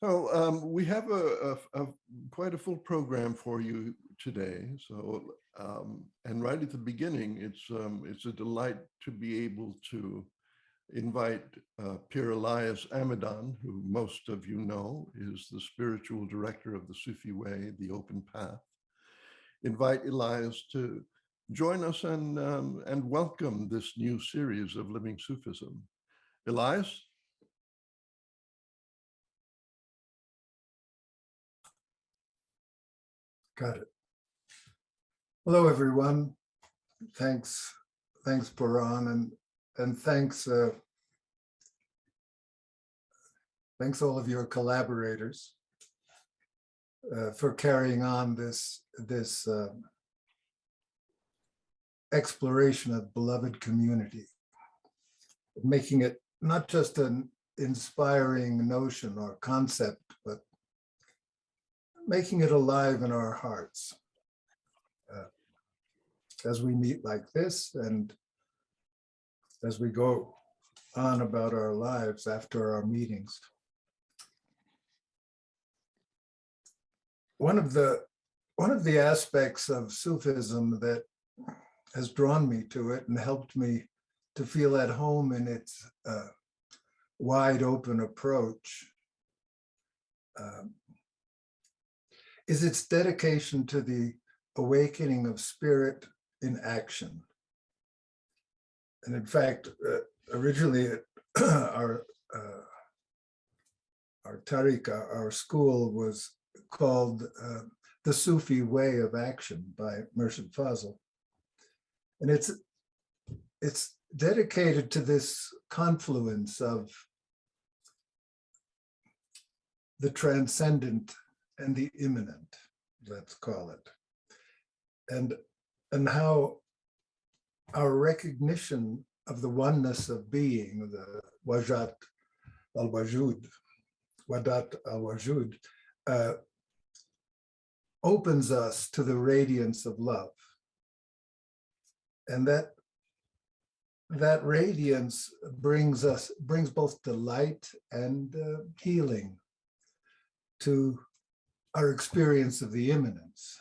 So we have quite a full program for you today. So and right at the beginning, it's a delight to be able to invite Pir Elias Amadan, who most of you know is the spiritual director of the Sufi Way, the Open Path. Invite Elias to join us and welcome this new series of Living Sufism. Elias? Got it. Hello, everyone. Thanks, Paran, and thanks all of your collaborators for carrying on this exploration of beloved community, making it not just an inspiring notion or concept, but making it alive in our hearts as we meet like this and as we go on about our lives after our meetings. One of the aspects of Sufism that has drawn me to it and helped me to feel at home in its wide open approach is its dedication to the awakening of spirit in action. And in fact, originally our tariqa, our school, was called the Sufi Way of Action by Murshid Fazl. And it's dedicated to this confluence of the transcendent and the immanent, let's call it, and how our recognition of the oneness of being, the wadat al-wajud, opens us to the radiance of love. And that radiance brings both delight and healing to our experience of the immanence,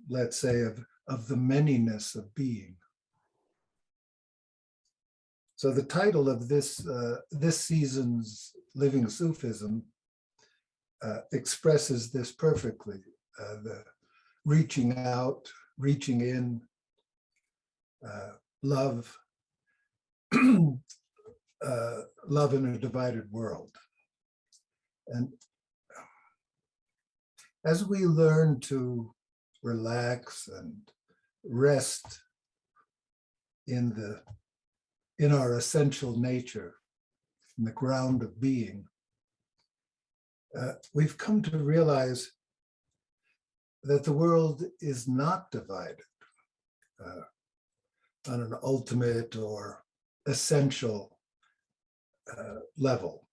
let's say, of the manyness of being. So the title of this season's Living Sufism expresses this perfectly, the reaching out, reaching in, love, love in a divided world. And as we learn to relax and rest in our essential nature, in the ground of being, we've come to realize that the world is not divided on an ultimate or essential level.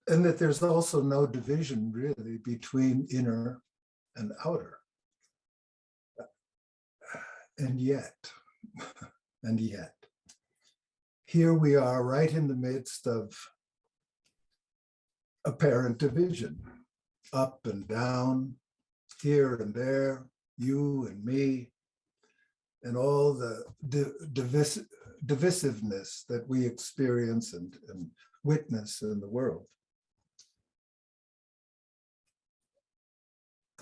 That there's also no division really between inner and outer. And yet, here we are right in the midst of apparent division, up and down, here and there, you and me, and all the divisiveness that we experience and witness in the world.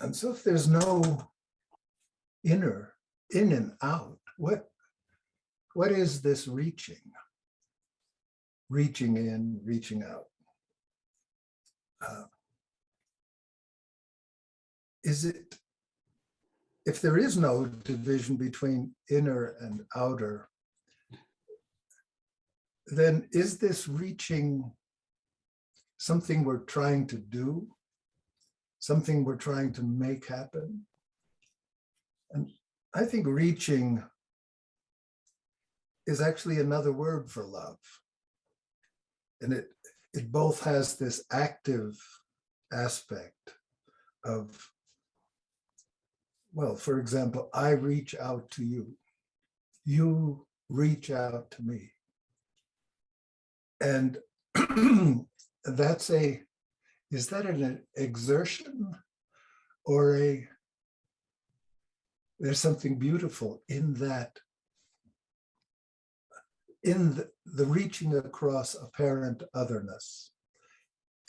And so if there's no inner, in and out, what is this reaching? Reaching in, reaching out. If there is no division between inner and outer, then is this reaching something we're trying to do? Something we're trying to make happen? And I think reaching is actually another word for love. And it both has this active aspect of, well, for example, I reach out to you. You reach out to me. And that's is that an exertion or there's something beautiful in that, in the reaching across apparent otherness.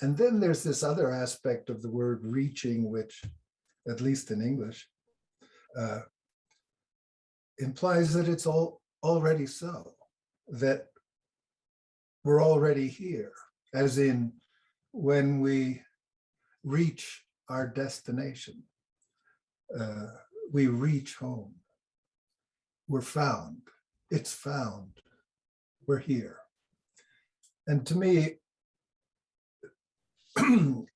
And then there's this other aspect of the word reaching, which, at least in English, implies that it's already so, that we're already here, as in when we reach our destination, we reach home, we're found, it's found, we're here. And to me,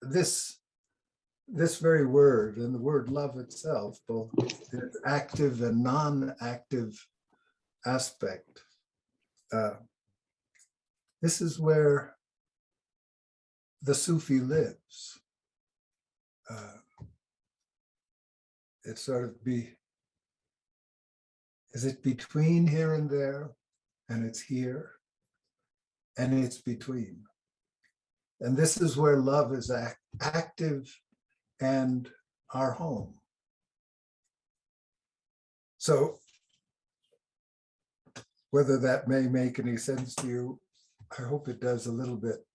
this very word and the word love itself, both its active and non-active aspect, this is where the Sufi lives. It sort of is it between here and there, and it's here, and it's between. And this is where love is active and our home. So whether that may make any sense to you, I hope it does a little bit,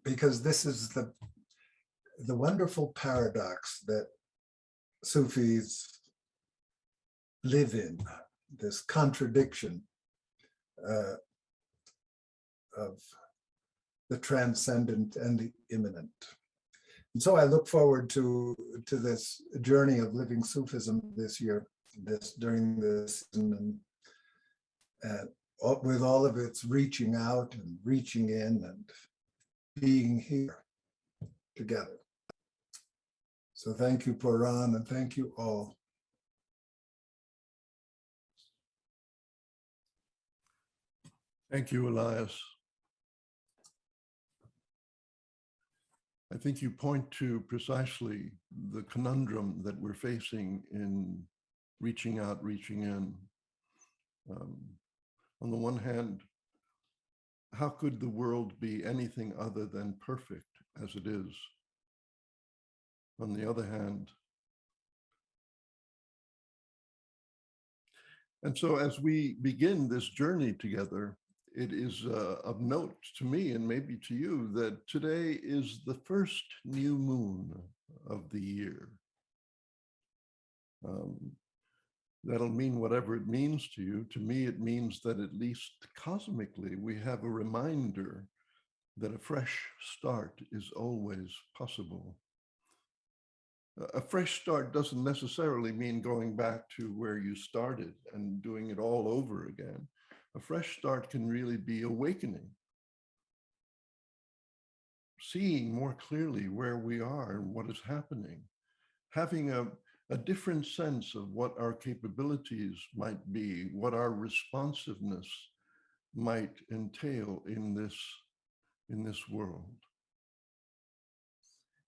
because this is the wonderful paradox that Sufis live in, this contradiction of the transcendent and the immanent. And so I look forward to this journey of living Sufism this year, during this season, and with all of its reaching out and reaching in and being here together. So thank you, Puran, and thank you all. Thank you, Elias. I think you point to precisely the conundrum that we're facing in reaching out, reaching in. On the one hand, how could the world be anything other than perfect as it is? On the other hand, and so as we begin this journey together, it is of note to me and maybe to you that today is the first new moon of the year. That'll mean whatever it means to you. To me, it means that at least cosmically, we have a reminder that a fresh start is always possible. A fresh start doesn't necessarily mean going back to where you started and doing it all over again. A fresh start can really be awakening, seeing more clearly where we are and what is happening, having a different sense of what our capabilities might be, what our responsiveness might entail in this world.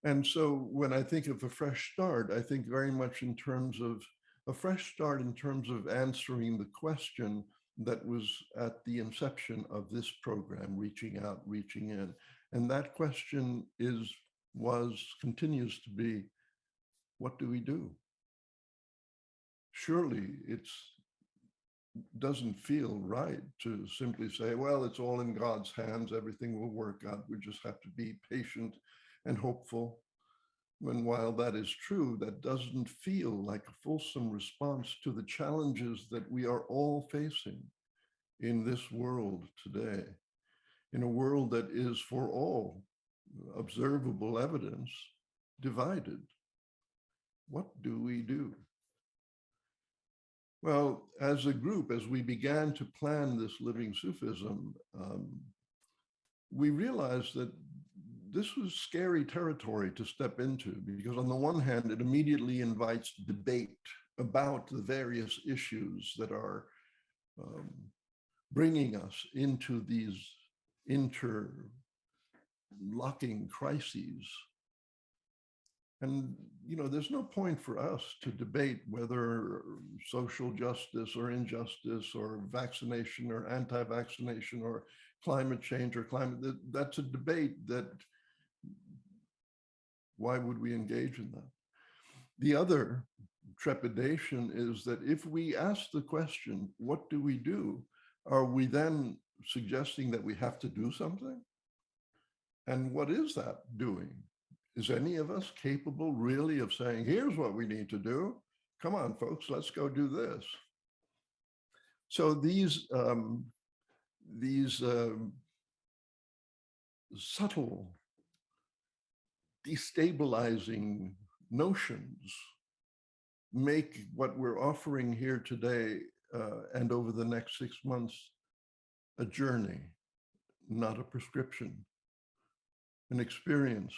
And so when I think of a fresh start, I think very much in terms of a fresh start in terms of answering the question that was at the inception of this program, reaching out, reaching in. And that question continues to be, what do we do? Surely it doesn't feel right to simply say, well, it's all in God's hands, everything will work out, we just have to be patient and hopeful. When while that is true, that doesn't feel like a fulsome response to the challenges that we are all facing in this world today, in a world that is, for all observable evidence, divided. What do we do? Well, as a group, as we began to plan this Living Sufism, we realized that this was scary territory to step into, because on the one hand, it immediately invites debate about the various issues that are bringing us into these interlocking crises. And, there's no point for us to debate whether social justice or injustice or vaccination or anti-vaccination or climate change or climate, that's a debate that Why would we engage in that? The other trepidation is that if we ask the question, what do we do? Are we then suggesting that we have to do something? And what is that doing? Is any of us capable really of saying, here's what we need to do? Come on, folks, let's go do this. So these subtle, destabilizing notions make what we're offering here today and over the next 6 months a journey, not a prescription, an experience,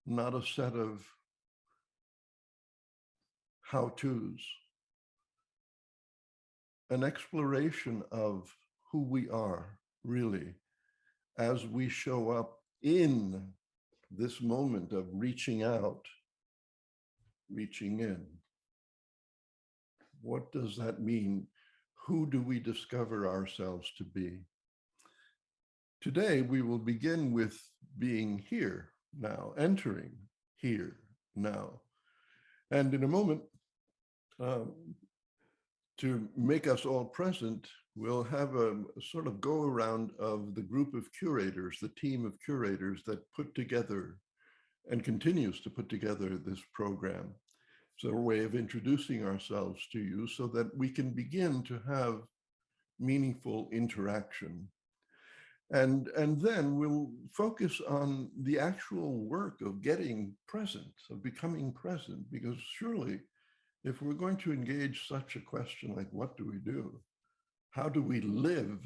not a set of how-tos, an exploration of who we are really as we show up in this moment of reaching out, reaching in. What does that mean? Who do we discover ourselves to be? Today, we will begin with being here now, entering here now. And in a moment, to make us all present, we'll have a sort of go around of the group of curators, the team of curators that put together and continues to put together this program. It's a way of introducing ourselves to you so that we can begin to have meaningful interaction. And then we'll focus on the actual work of getting present, of becoming present, because surely if we're going to engage such a question like, what do we do? How do we live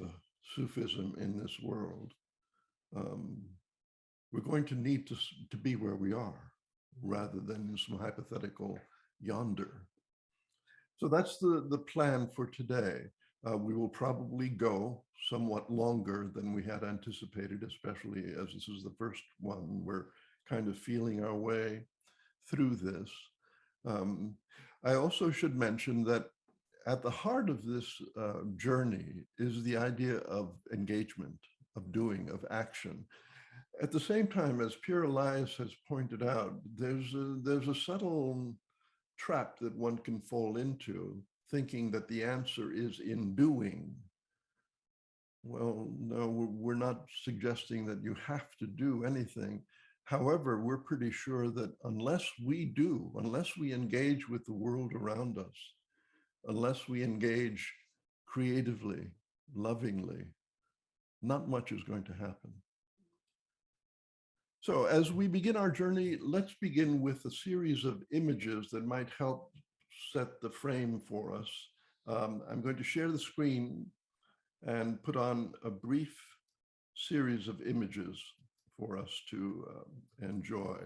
Sufism in this world? We're going to need to be where we are rather than in some hypothetical yonder. So that's the plan for today. We will probably go somewhat longer than we had anticipated, especially as this is the first one. We're kind of feeling our way through this. I also should mention that at the heart of this journey is the idea of engagement, of doing, of action. At the same time, as Pierre Elias has pointed out, there's a subtle trap that one can fall into, thinking that the answer is in doing. Well, no, we're not suggesting that you have to do anything. However, we're pretty sure that unless we do, unless we engage with the world around us, unless we engage creatively, lovingly, not much is going to happen. So as we begin our journey, let's begin with a series of images that might help set the frame for us. I'm going to share the screen and put on a brief series of images for us to enjoy.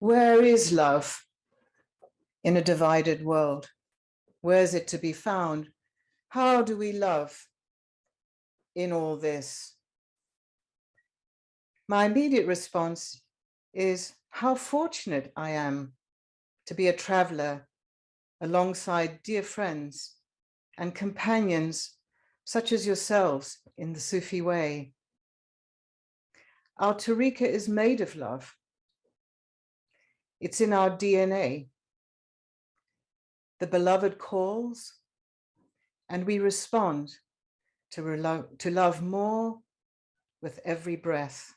Where is love in a divided world? Where is it to be found? How do we love in all this? My immediate response is how fortunate I am to be a traveler alongside dear friends and companions such as yourselves in the Sufi way. Our tariqa is made of love. It's in our DNA. The beloved calls, and we respond to love more with every breath.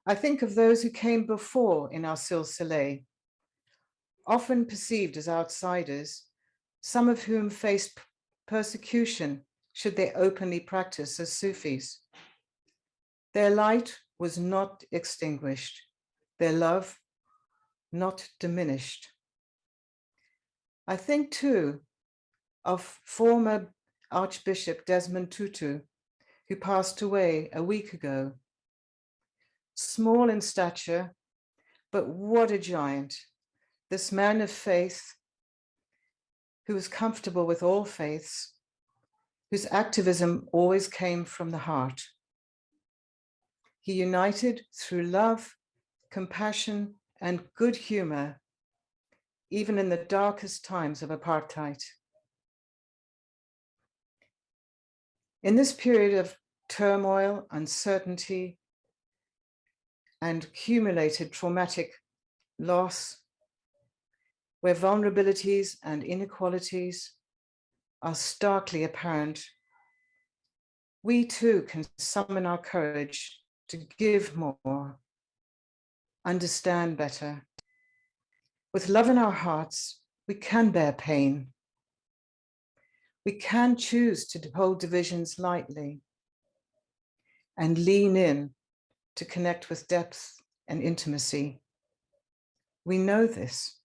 I think of those who came before in our silsile, often perceived as outsiders, some of whom faced persecution should they openly practice as Sufis. Their light was not extinguished, their love not diminished. I think too of former Archbishop Desmond Tutu, who passed away a week ago. Small in stature, but what a giant. This man of faith, who was comfortable with all faiths, whose activism always came from the heart. He united through love, compassion, and good humor, even in the darkest times of apartheid. In this period of turmoil, uncertainty, and accumulated traumatic loss, where vulnerabilities and inequalities are starkly apparent, we too can summon our courage to give more, understand better. With love in our hearts, we can bear pain. We can choose to hold divisions lightly and lean in to connect with depth and intimacy. We know this.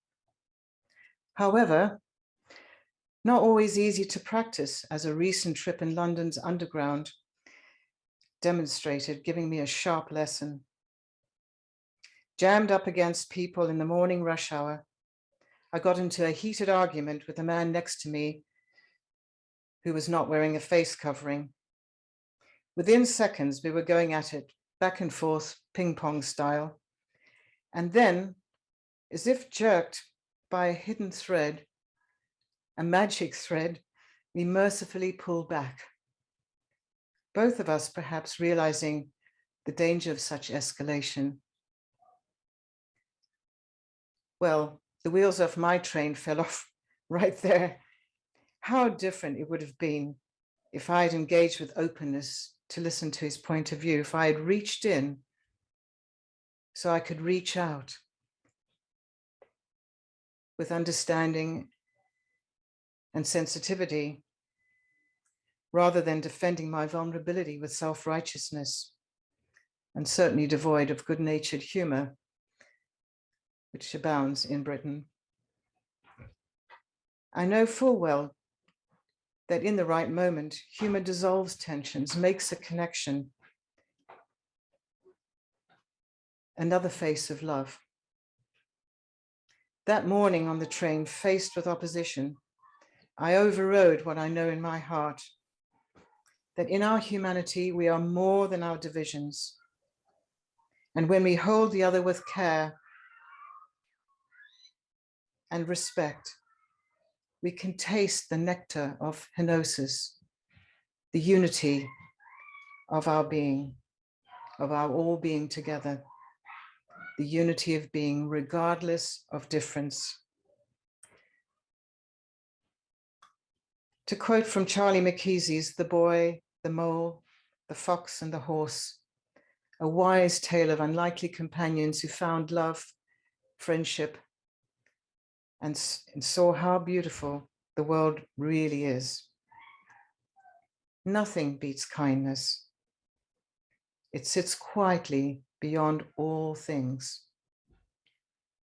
However, not always easy to practice, as a recent trip in London's Underground demonstrated, giving me a sharp lesson. Jammed up against people in the morning rush hour, I got into a heated argument with the man next to me who was not wearing a face covering. Within seconds, we were going at it, back and forth, ping pong style. And then, as if jerked by a hidden thread, a magic thread, we mercifully pulled back. Both of us perhaps realizing the danger of such escalation. Well, the wheels of my train fell off right there. How different it would have been if I had engaged with openness to listen to his point of view, if I had reached in so I could reach out with understanding and sensitivity, rather than defending my vulnerability with self-righteousness, and certainly devoid of good-natured humor, which abounds in Britain. I know full well that in the right moment, humor dissolves tensions, makes a connection, another face of love. That morning on the train, faced with opposition, I overrode what I know in my heart, that in our humanity, we are more than our divisions. And when we hold the other with care and respect, we can taste the nectar of kenosis, the unity of our being, of our all being together, the unity of being regardless of difference. To quote from Charlie McKeesy's The Boy, the Mole, the Fox and the Horse, a wise tale of unlikely companions who found love, friendship, and saw how beautiful the world really is. Nothing beats kindness. It sits quietly beyond all things.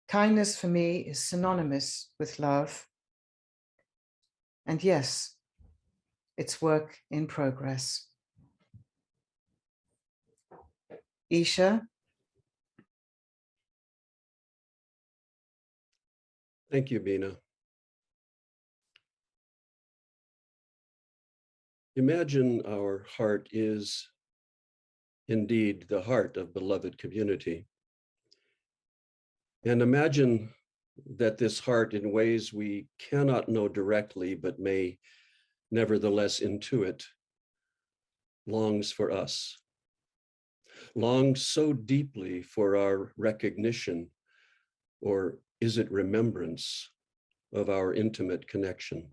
Kindness for me is synonymous with love. And yes, it's work in progress. Isha, Thank you, Bina. Imagine our heart is indeed the heart of beloved community. And imagine that this heart, in ways we cannot know directly, but may nevertheless intuit, longs for us, longs so deeply for our recognition, or is it remembrance of our intimate connection?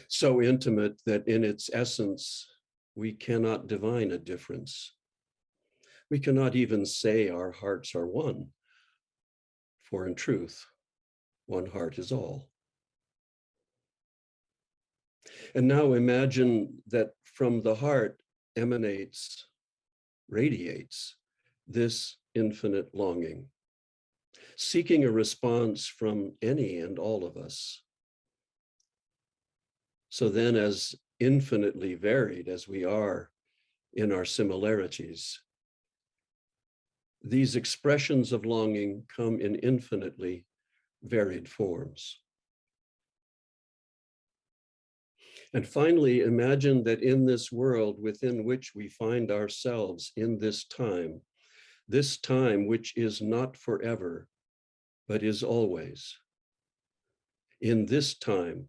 So intimate that in its essence, we cannot divine a difference. We cannot even say our hearts are one, for in truth, one heart is all. And now imagine that from the heart emanates, radiates this infinite longing, seeking a response from any and all of us. So then, as infinitely varied as we are in our similarities, these expressions of longing come in infinitely varied forms. And finally, imagine that in this world within which we find ourselves in this time which is not forever, but is always, in this time,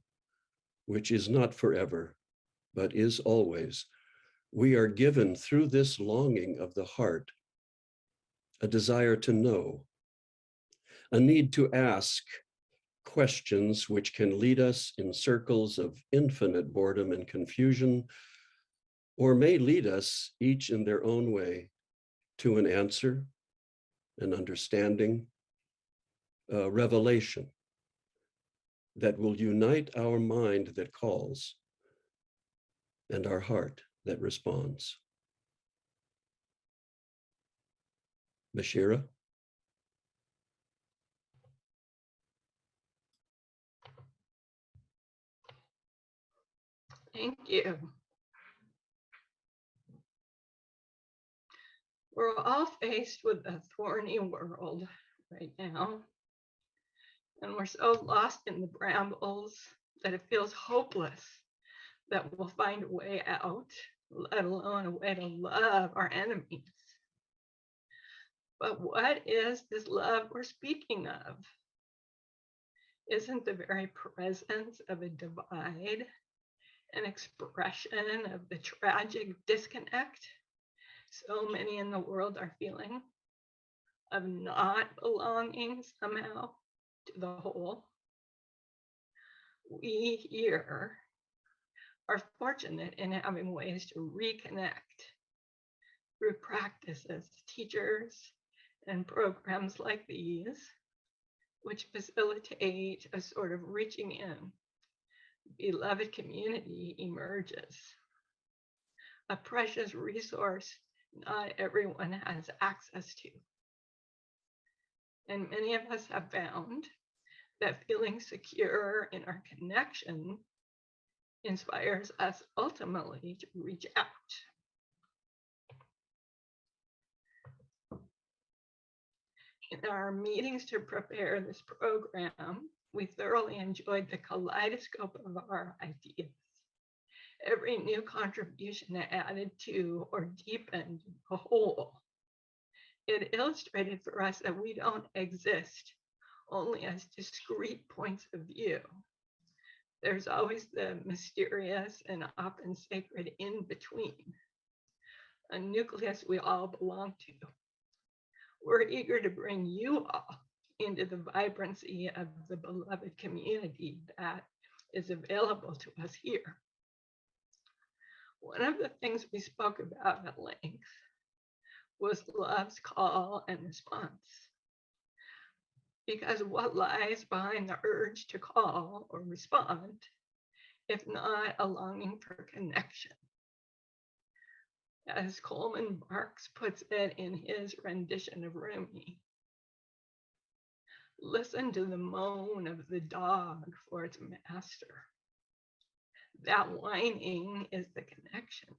which is not forever, but is always, we are given through this longing of the heart a desire to know, a need to ask questions which can lead us in circles of infinite boredom and confusion, or may lead us, each in their own way, to an answer, an understanding, a revelation that will unite our mind that calls and our heart that responds. Mashira? Thank you. We're all faced with a thorny world right now, and we're so lost in the brambles that it feels hopeless that we'll find a way out, let alone a way to love our enemies. But what is this love we're speaking of? Isn't the very presence of a divide an expression of the tragic disconnect so many in the world are feeling, of not belonging somehow to the whole? We here are fortunate in having ways to reconnect through practices, teachers, and programs like these, which facilitate a sort of reaching in. Beloved community emerges, a precious resource not everyone has access to. And many of us have found that feeling secure in our connection inspires us ultimately to reach out. In our meetings to prepare this program, we thoroughly enjoyed the kaleidoscope of our ideas. Every new contribution added to or deepened the whole. It illustrated for us that we don't exist only as discrete points of view. There's always the mysterious and often sacred in between, a nucleus we all belong to. We're eager to bring you all into the vibrancy of the beloved community that is available to us here. One of the things we spoke about at length was love's call and response. Because what lies behind the urge to call or respond, if not a longing for connection? As Coleman Barks puts it in his rendition of Rumi, listen to the moan of the dog for its master. That whining is the connection.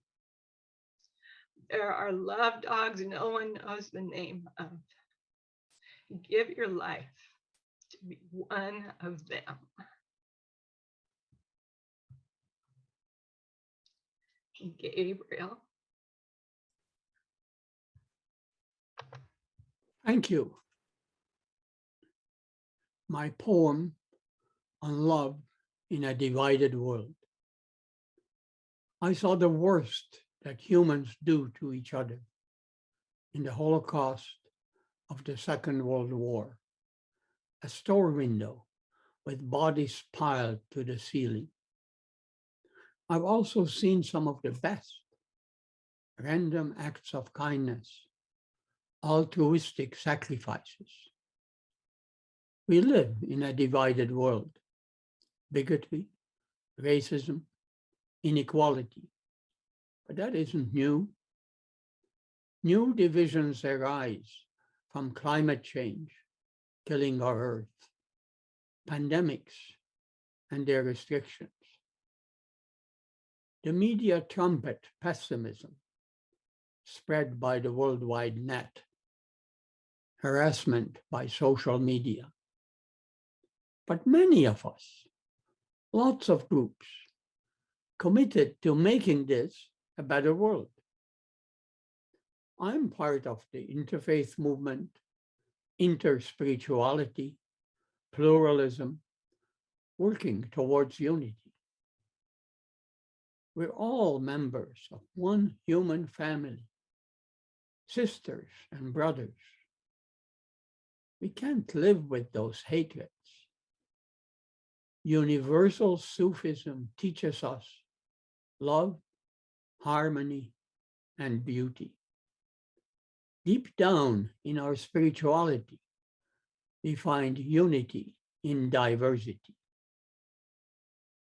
There are love dogs no one knows the name of. Give your life to be one of them. Gabriel. Thank you. My poem on love in a divided world. I saw the worst that humans do to each other in the Holocaust of the Second World War, a store window with bodies piled to the ceiling. I've also seen some of the best, random acts of kindness, altruistic sacrifices. We live in a divided world, bigotry, racism, inequality, but that isn't new. New divisions arise from climate change, killing our earth, pandemics, and their restrictions. The media trumpet pessimism spread by the worldwide net, harassment by social media. But many of us, lots of groups, committed to making this a better world. I'm part of the interfaith movement, interspirituality, pluralism, working towards unity. We're all members of one human family, sisters and brothers. We can't live with those hatreds. Universal Sufism teaches us love, harmony, and beauty. Deep down in our spirituality, we find unity in diversity.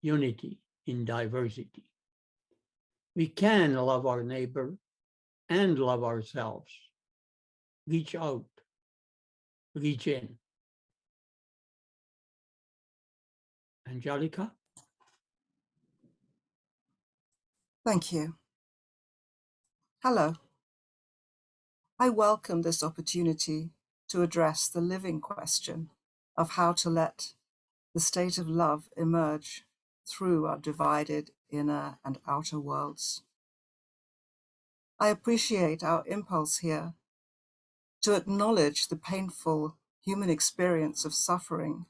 Unity in diversity. We can love our neighbor and love ourselves. Reach out, reach in. Angelica? Thank you. Hello. I welcome this opportunity to address the living question of how to let the state of love emerge through our divided inner and outer worlds. I appreciate our impulse here to acknowledge the painful human experience of suffering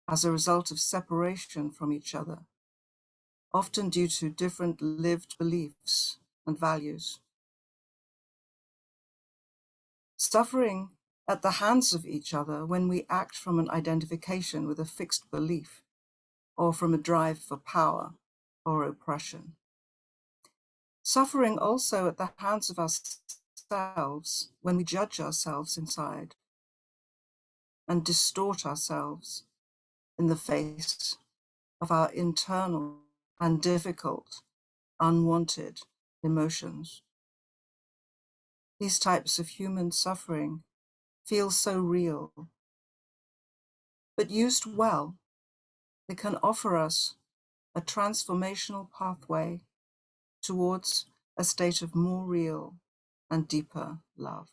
as a result of separation from each other, often due to different lived beliefs and values. Suffering at the hands of each other when we act from an identification with a fixed belief or from a drive for power or oppression. Suffering also at the hands of ourselves when we judge ourselves inside and distort ourselves in the face of our internal and difficult, unwanted emotions. These types of human suffering feel so real, but used well, they can offer us a transformational pathway towards a state of more real and deeper love.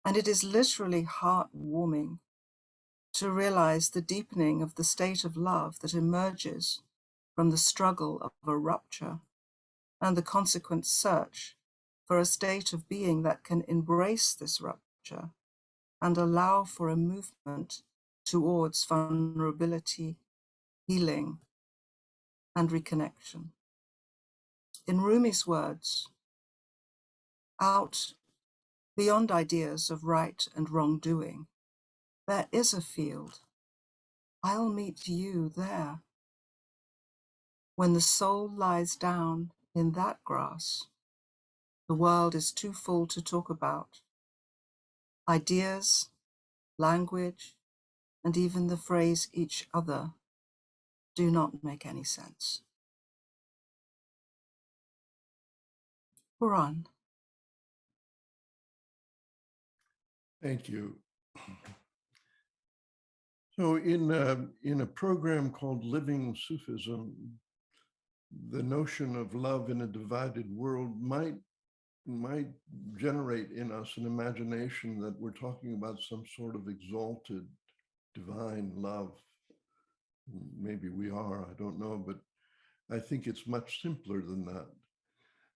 And it is literally heartwarming to realize the deepening of the state of love that emerges from the struggle of a rupture and the consequent search for a state of being that can embrace this rupture and allow for a movement towards vulnerability, healing, and reconnection. In Rumi's words, out beyond ideas of right and wrongdoing, there is a field. I'll meet you there. When the soul lies down in that grass, the world is too full to talk about. Ideas, language, and even the phrase each other do not make any sense. Quran. Thank you. So in a program called Living Sufism, the notion of love in a divided world might generate in us an imagination that we're talking about some sort of exalted divine love. Maybe we are, I don't know, but I think it's much simpler than that.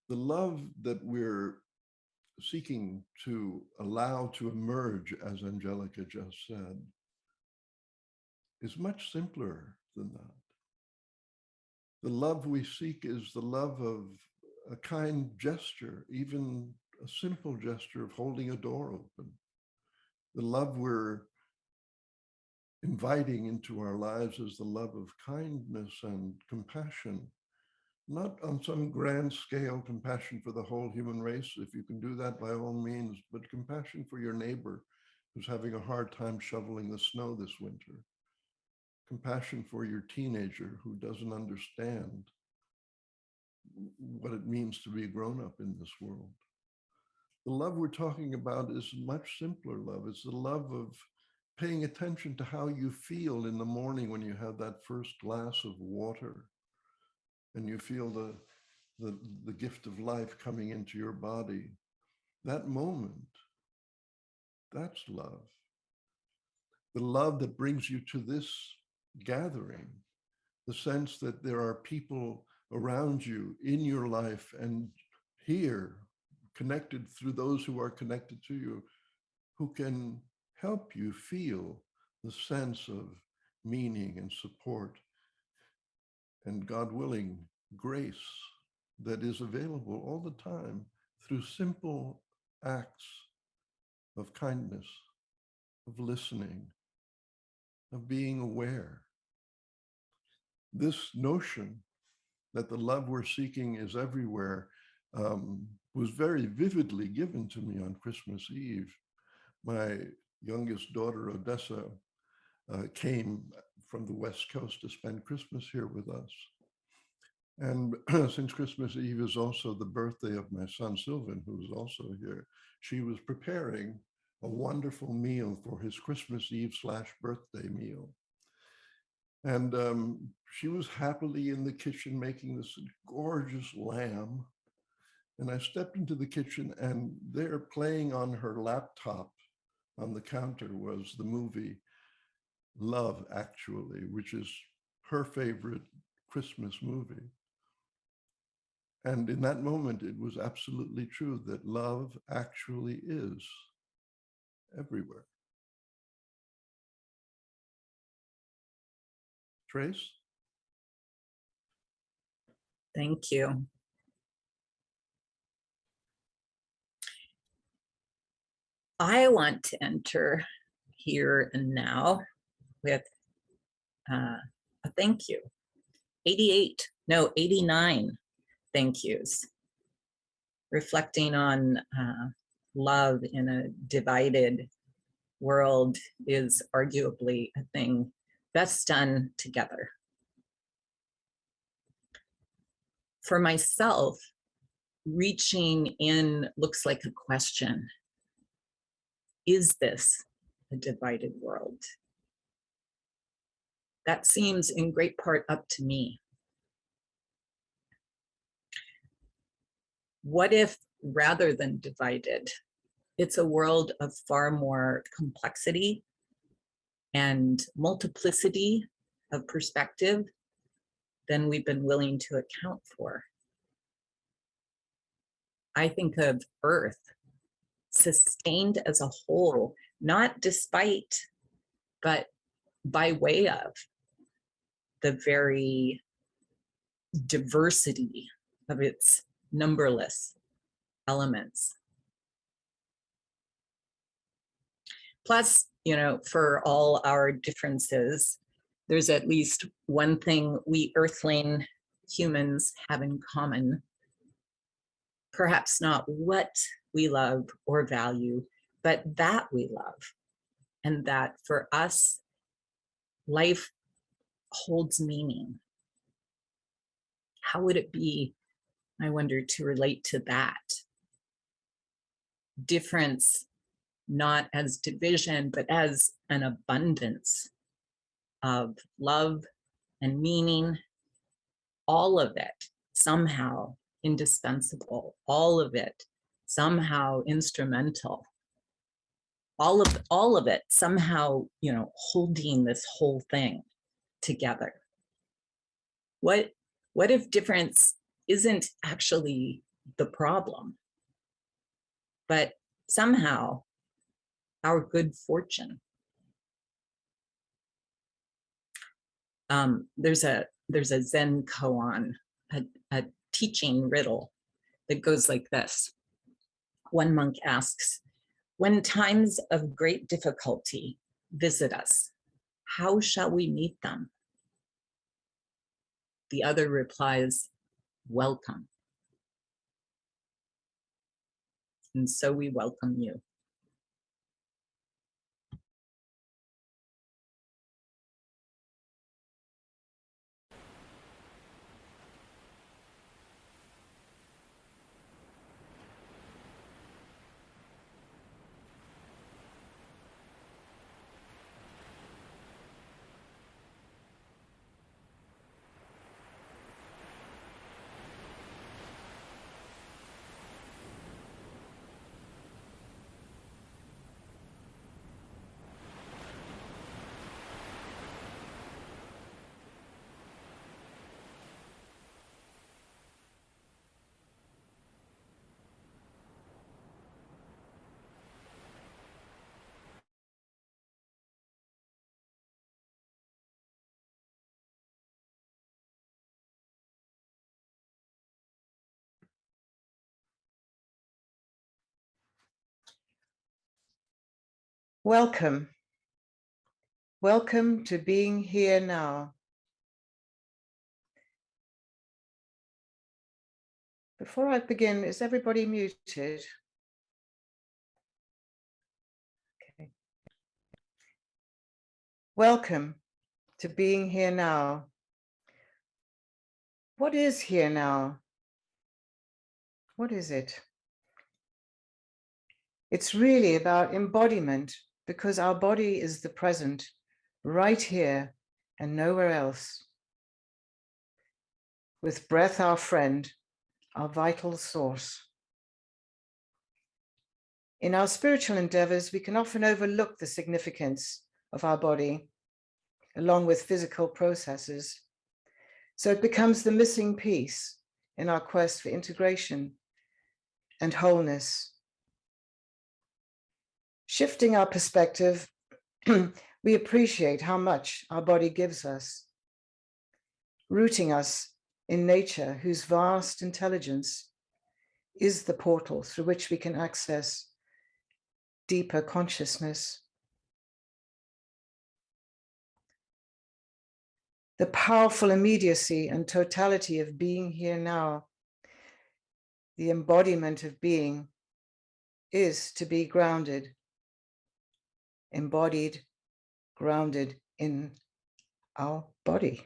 The love that we're seeking to allow to emerge, as Angelica just said, is much simpler than that. The love we seek is the love of a kind gesture, even a simple gesture of holding a door open. The love we're inviting into our lives is the love of kindness and compassion, not on some grand scale compassion for the whole human race. If you can do that, by all means, but compassion for your neighbor who's having a hard time shoveling the snow this winter. Compassion for your teenager who doesn't understand what it means to be a grown-up in this world. The love we're talking about is much simpler love. It's the love of paying attention to how you feel in the morning when you have that first glass of water and you feel the gift of life coming into your body. That moment, that's love. The love that brings you to this gathering, the sense that there are people around you in your life and here, connected through those who are connected to you, who can help you feel the sense of meaning and support and, God willing, grace that is available all the time through simple acts of kindness, of listening, of being aware. This notion that the love we're seeking is everywhere was very vividly given to me on Christmas Eve. My youngest daughter, Odessa, came from the West Coast to spend Christmas here with us. And since Christmas Eve is also the birthday of my son, Sylvan, who's also here, she was preparing a wonderful meal for his Christmas Eve / birthday meal. And she was happily in the kitchen making this gorgeous lamb. And I stepped into the kitchen and there, playing on her laptop on the counter, was the movie Love Actually, which is her favorite Christmas movie. And in that moment, it was absolutely true that love actually is everywhere. Trace? Thank you. I want to enter here and now with a thank you. 89 thank yous. Reflecting on love in a divided world is arguably a thing best done together. For myself, reaching in looks like a question. Is this a divided world? That seems in great part up to me. What if, rather than divided, it's a world of far more complexity and multiplicity of perspective than we've been willing to account for? I think of Earth sustained as a whole, not despite, but by way of the very diversity of its numberless elements. Plus, for all our differences, there's at least one thing we earthling humans have in common. Perhaps not what we love or value, but that we love. And that for us, life holds meaning. How would it be, I wonder, to relate to that? Difference, not as division, but as an abundance of love and meaning, all of it somehow indispensable, all of it somehow instrumental. all of it somehow, you know, holding this whole thing together. What if difference isn't actually the problem, but somehow our good fortune? There's a Zen koan, a teaching riddle that goes like this. One monk asks, when times of great difficulty visit us, how shall we meet them? The other replies, welcome. And so we welcome you. Welcome. Welcome to being here now. Before I begin, is everybody muted? Okay. Welcome to being here now. What is here now? What is it? It's really about embodiment, because our body is the present, right here and nowhere else. With breath, our friend, our vital source. In our spiritual endeavors, we can often overlook the significance of our body, along with physical processes. So it becomes the missing piece in our quest for integration and wholeness. Shifting our perspective, we appreciate how much our body gives us, rooting us in nature, whose vast intelligence is the portal through which we can access deeper consciousness. The powerful immediacy and totality of being here now, the embodiment of being, is to be grounded, embodied, grounded in our body.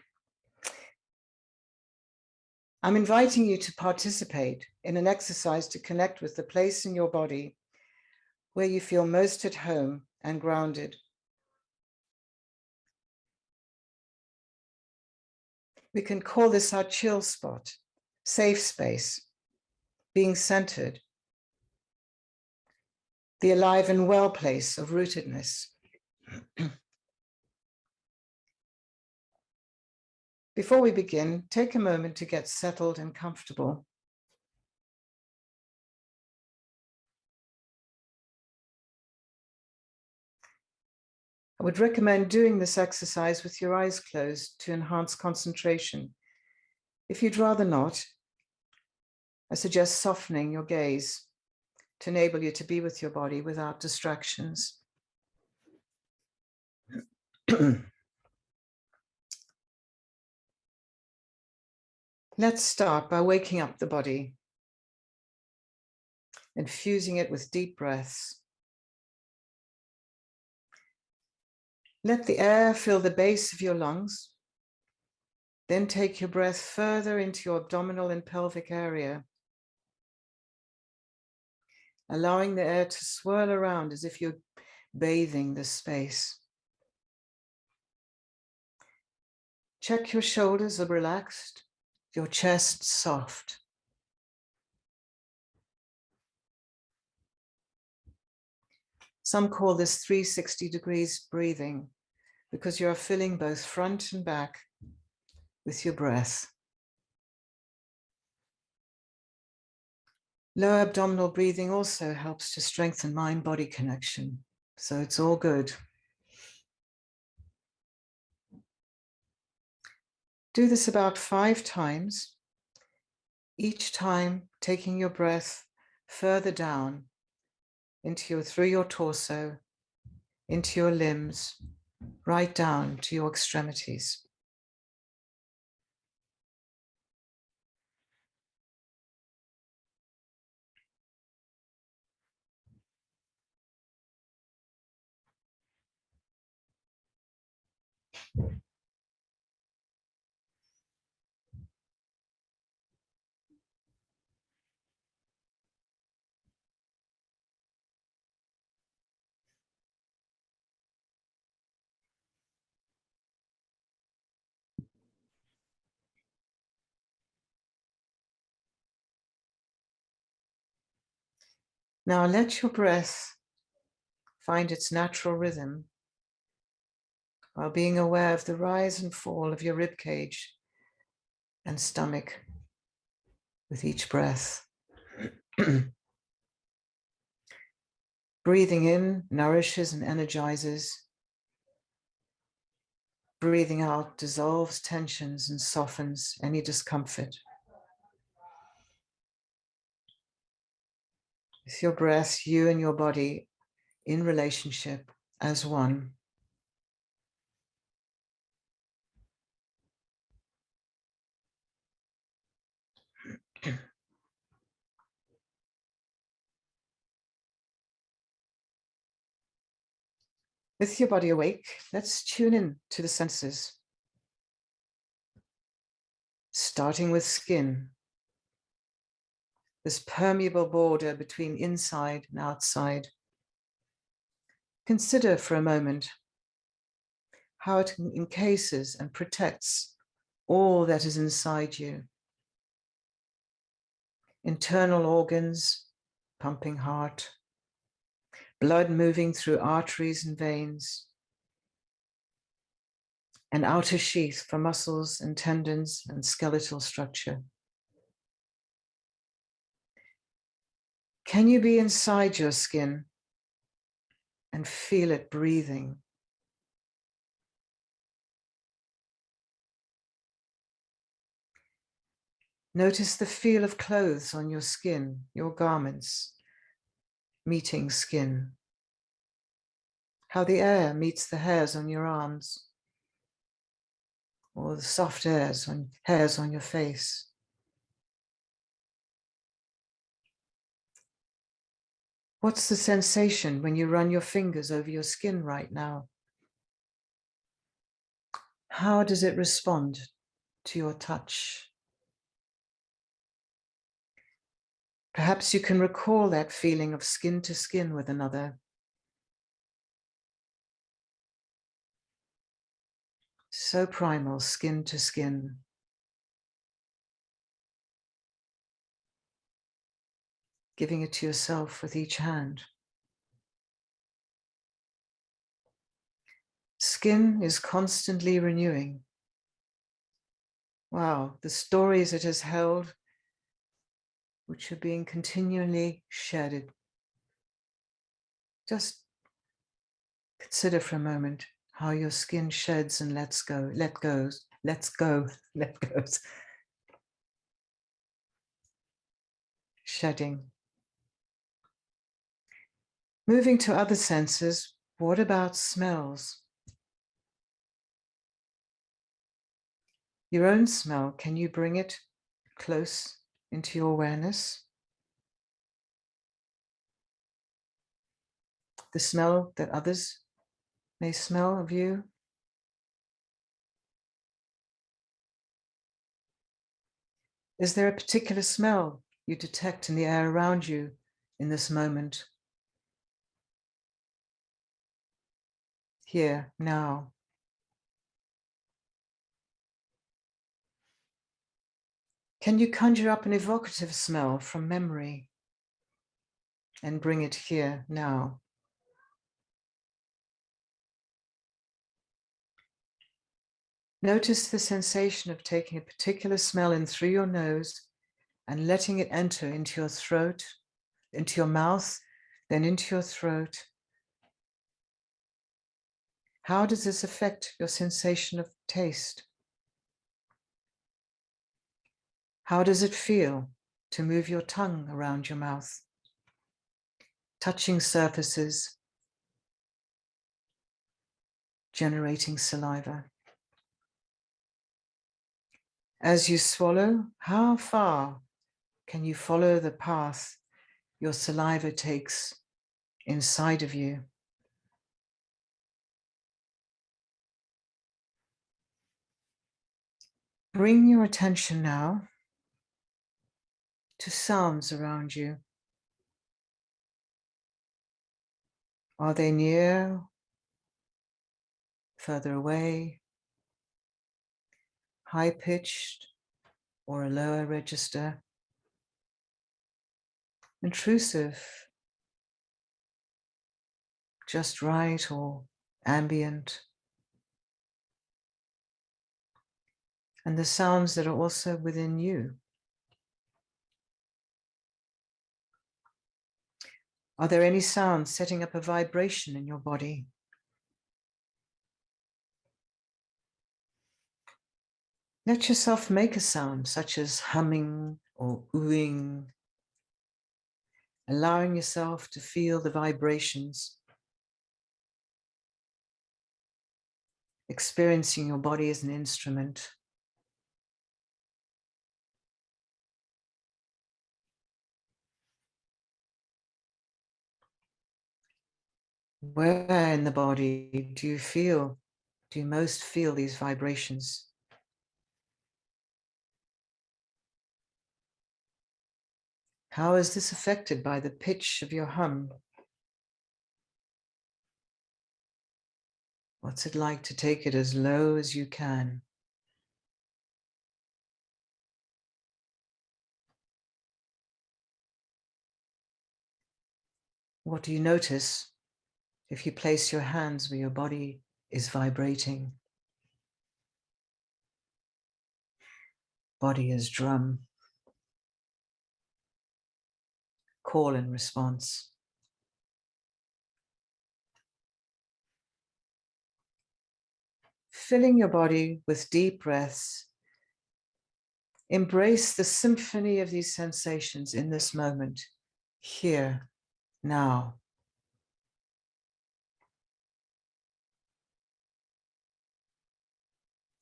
I'm inviting you to participate in an exercise to connect with the place in your body where you feel most at home and grounded. We can call this our chill spot, safe space, being centered, the alive and well place of rootedness. Before we begin, take a moment to get settled and comfortable. I would recommend doing this exercise with your eyes closed to enhance concentration. If you'd rather not, I suggest softening your gaze to enable you to be with your body without distractions. Let's start by waking up the body and fusing it with deep breaths. Let the air fill the base of your lungs. Then take your breath further into your abdominal and pelvic area, allowing the air to swirl around as if you're bathing the space. Check your shoulders are relaxed, your chest soft. Some call this 360 degrees breathing because you are filling both front and back with your breath. Low abdominal breathing also helps to strengthen mind-body connection. So it's all good. Do this about 5 times, each time taking your breath further down through your torso, into your limbs, right down to your extremities. Now let your breath find its natural rhythm while being aware of the rise and fall of your rib cage and stomach with each breath. Breathing in nourishes and energizes. Breathing out dissolves tensions and softens any discomfort. With your breath, you and your body in relationship as one. With your body awake, let's tune in to the senses. Starting with skin, this permeable border between inside and outside. Consider for a moment how it encases and protects all that is inside you. Internal organs, pumping heart, blood moving through arteries and veins, an outer sheath for muscles and tendons and skeletal structure. Can you be inside your skin and feel it breathing? Notice the feel of clothes on your skin, your garments meeting skin. How the air meets the hairs on your arms, or the soft hairs on your face. What's the sensation when you run your fingers over your skin right now? How does it respond to your touch? Perhaps you can recall that feeling of skin to skin with another. So primal, skin to skin. Giving it to yourself with each hand. Skin is constantly renewing. Wow, the stories it has held, which are being continually shedded. Just consider for a moment how your skin sheds and lets go, let goes. Shedding. Moving to other senses, what about smells? Your own smell, can you bring it close into your awareness? The smell that others may smell of you. Is there a particular smell you detect in the air around you in this moment? Here, now. Can you conjure up an evocative smell from memory and bring it here, now? Notice the sensation of taking a particular smell in through your nose and letting it enter into your throat, into your mouth, then into your throat. How does this affect your sensation of taste? How does it feel to move your tongue around your mouth, touching surfaces, generating saliva? As you swallow, how far can you follow the path your saliva takes inside of you? Bring your attention now to sounds around you. Are they near, further away, high-pitched or a lower register, intrusive, just right or ambient? And the sounds that are also within you. Are there any sounds setting up a vibration in your body? Let yourself make a sound such as humming or oohing, allowing yourself to feel the vibrations, experiencing your body as an instrument. Where in the body do you most feel these vibrations? How is this affected by the pitch of your hum? What's it like to take it as low as you can? What do you notice if you place your hands where your body is vibrating? Body as drum. Call and response. Filling your body with deep breaths. Embrace the symphony of these sensations in this moment, here, now.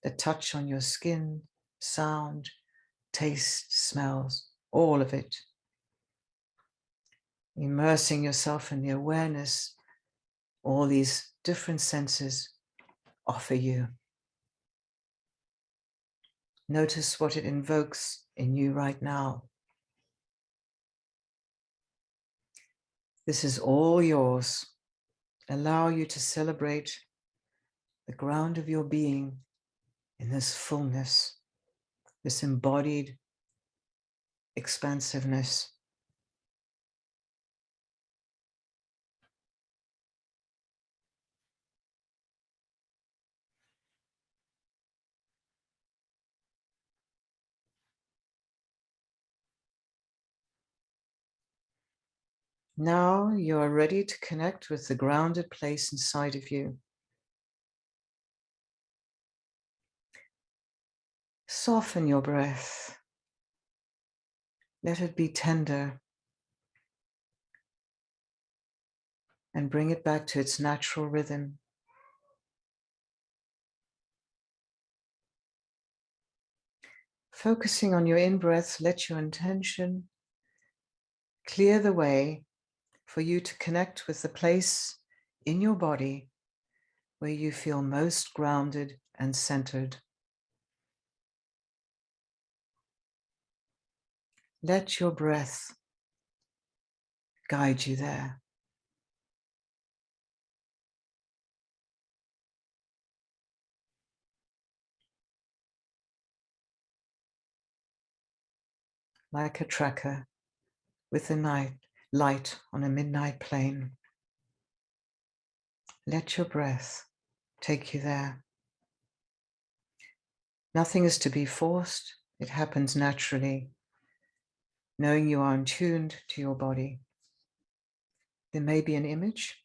The touch on your skin, sound, taste, smells, all of it. Immersing yourself in the awareness all these different senses offer you. Notice what it invokes in you right now. This is all yours. Allow you to celebrate the ground of your being in this fullness, this embodied expansiveness. Now you are ready to connect with the grounded place inside of you. Soften your breath. Let it be tender. And bring it back to its natural rhythm. Focusing on your in-breath, let your intention clear the way for you to connect with the place in your body where you feel most grounded and centered. Let your breath guide you there. Like a tracker with a night light on a midnight plane. Let your breath take you there. Nothing is to be forced. It happens naturally, knowing you are attuned to your body. There may be an image,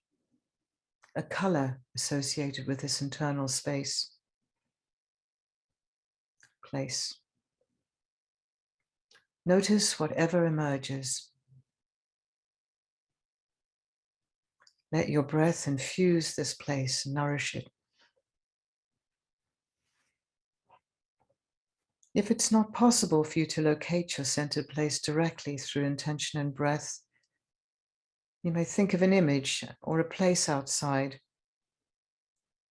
a color associated with this internal space, place. Notice whatever emerges. Let your breath infuse this place and nourish it. If it's not possible for you to locate your centered place directly through intention and breath, you may think of an image or a place outside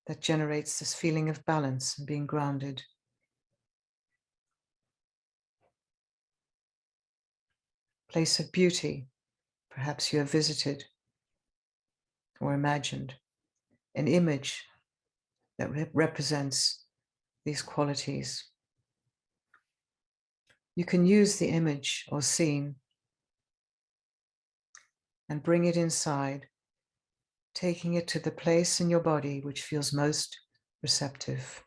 that generates this feeling of balance and being grounded. Place of beauty, perhaps you have visited or imagined, an image that represents these qualities. You can use the image or scene and bring it inside, taking it to the place in your body which feels most receptive.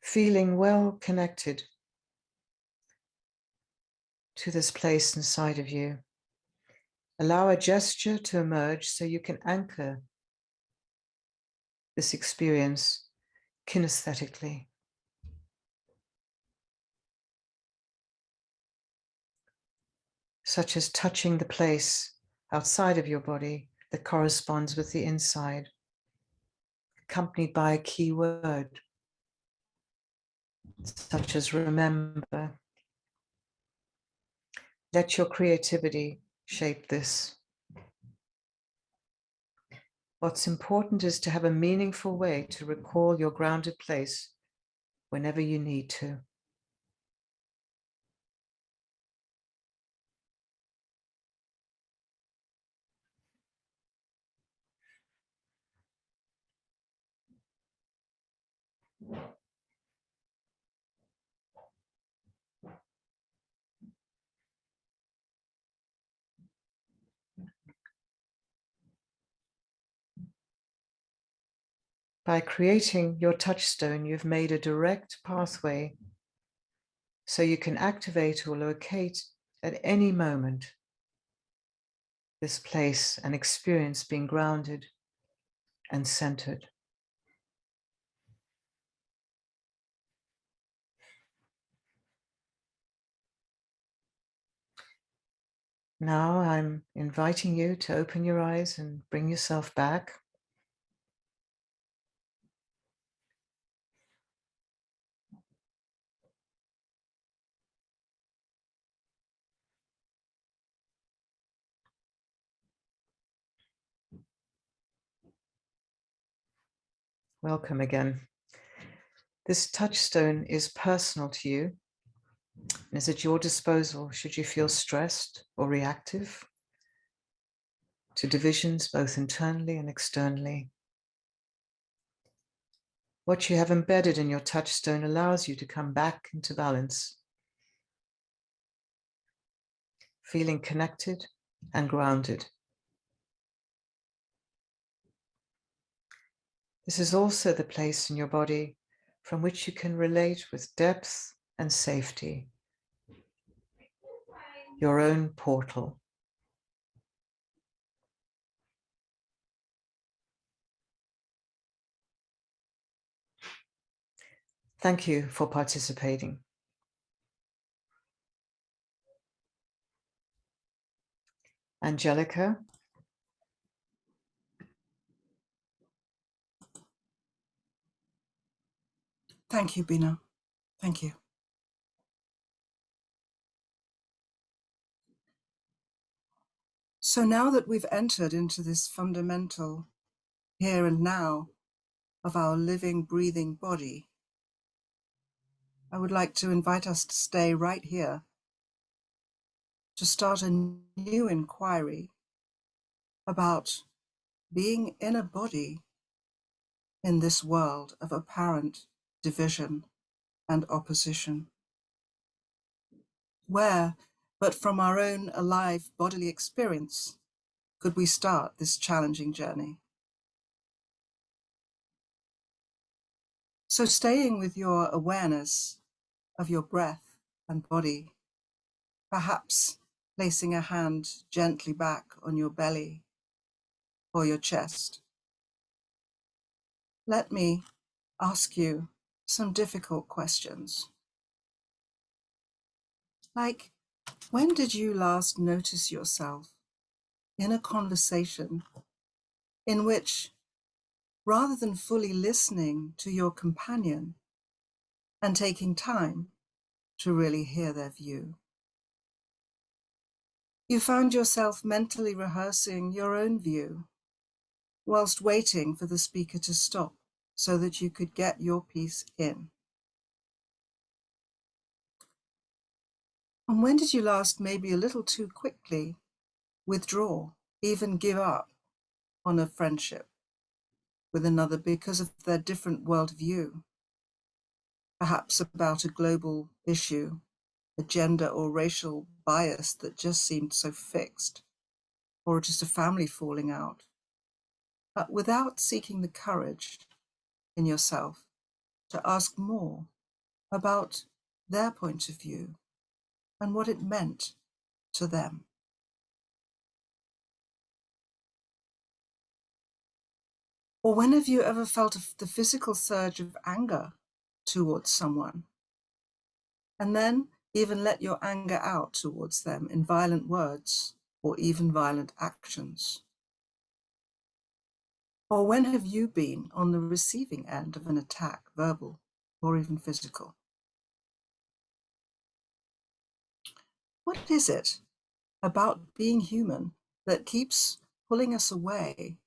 Feeling well connected to this place inside of you. Allow a gesture to emerge so you can anchor this experience kinesthetically. Such as touching the place outside of your body that corresponds with the inside, accompanied by a key word, such as remember. Let your creativity shape this. What's important is to have a meaningful way to recall your grounded place whenever you need to. By creating your touchstone, you've made a direct pathway so you can activate or locate at any moment this place and experience being grounded and centered. Now I'm inviting you to open your eyes and bring yourself back. Welcome again. This touchstone is personal to you and is at your disposal should you feel stressed or reactive to divisions both internally and externally. What you have embedded in your touchstone allows you to come back into balance, feeling connected and grounded. This is also the place in your body from which you can relate with depth and safety, your own portal. Thank you for participating. Angelica. Thank you, Bina. Thank you. So now that we've entered into this fundamental here and now of our living, breathing body, I would like to invite us to stay right here, to start a new inquiry about being in a body in this world of apparent division and opposition, where but from our own alive bodily experience could we start this challenging journey. So staying with your awareness of your breath and body, perhaps placing a hand gently back on your belly or your chest, let me ask you some difficult questions. Like, when did you last notice yourself in a conversation in which, rather than fully listening to your companion and taking time to really hear their view, you found yourself mentally rehearsing your own view whilst waiting for the speaker to stop so that you could get your piece in? And when did you last, maybe a little too quickly, withdraw, even give up on a friendship with another because of their different worldview, perhaps about a global issue, a gender or racial bias that just seemed so fixed, or just a family falling out, but without seeking the courage in yourself to ask more about their point of view and what it meant to them? Or when have you ever felt the physical surge of anger towards someone, and then even let your anger out towards them in violent words or even violent actions? Or when have you been on the receiving end of an attack, verbal or even physical? What is it about being human that keeps pulling us away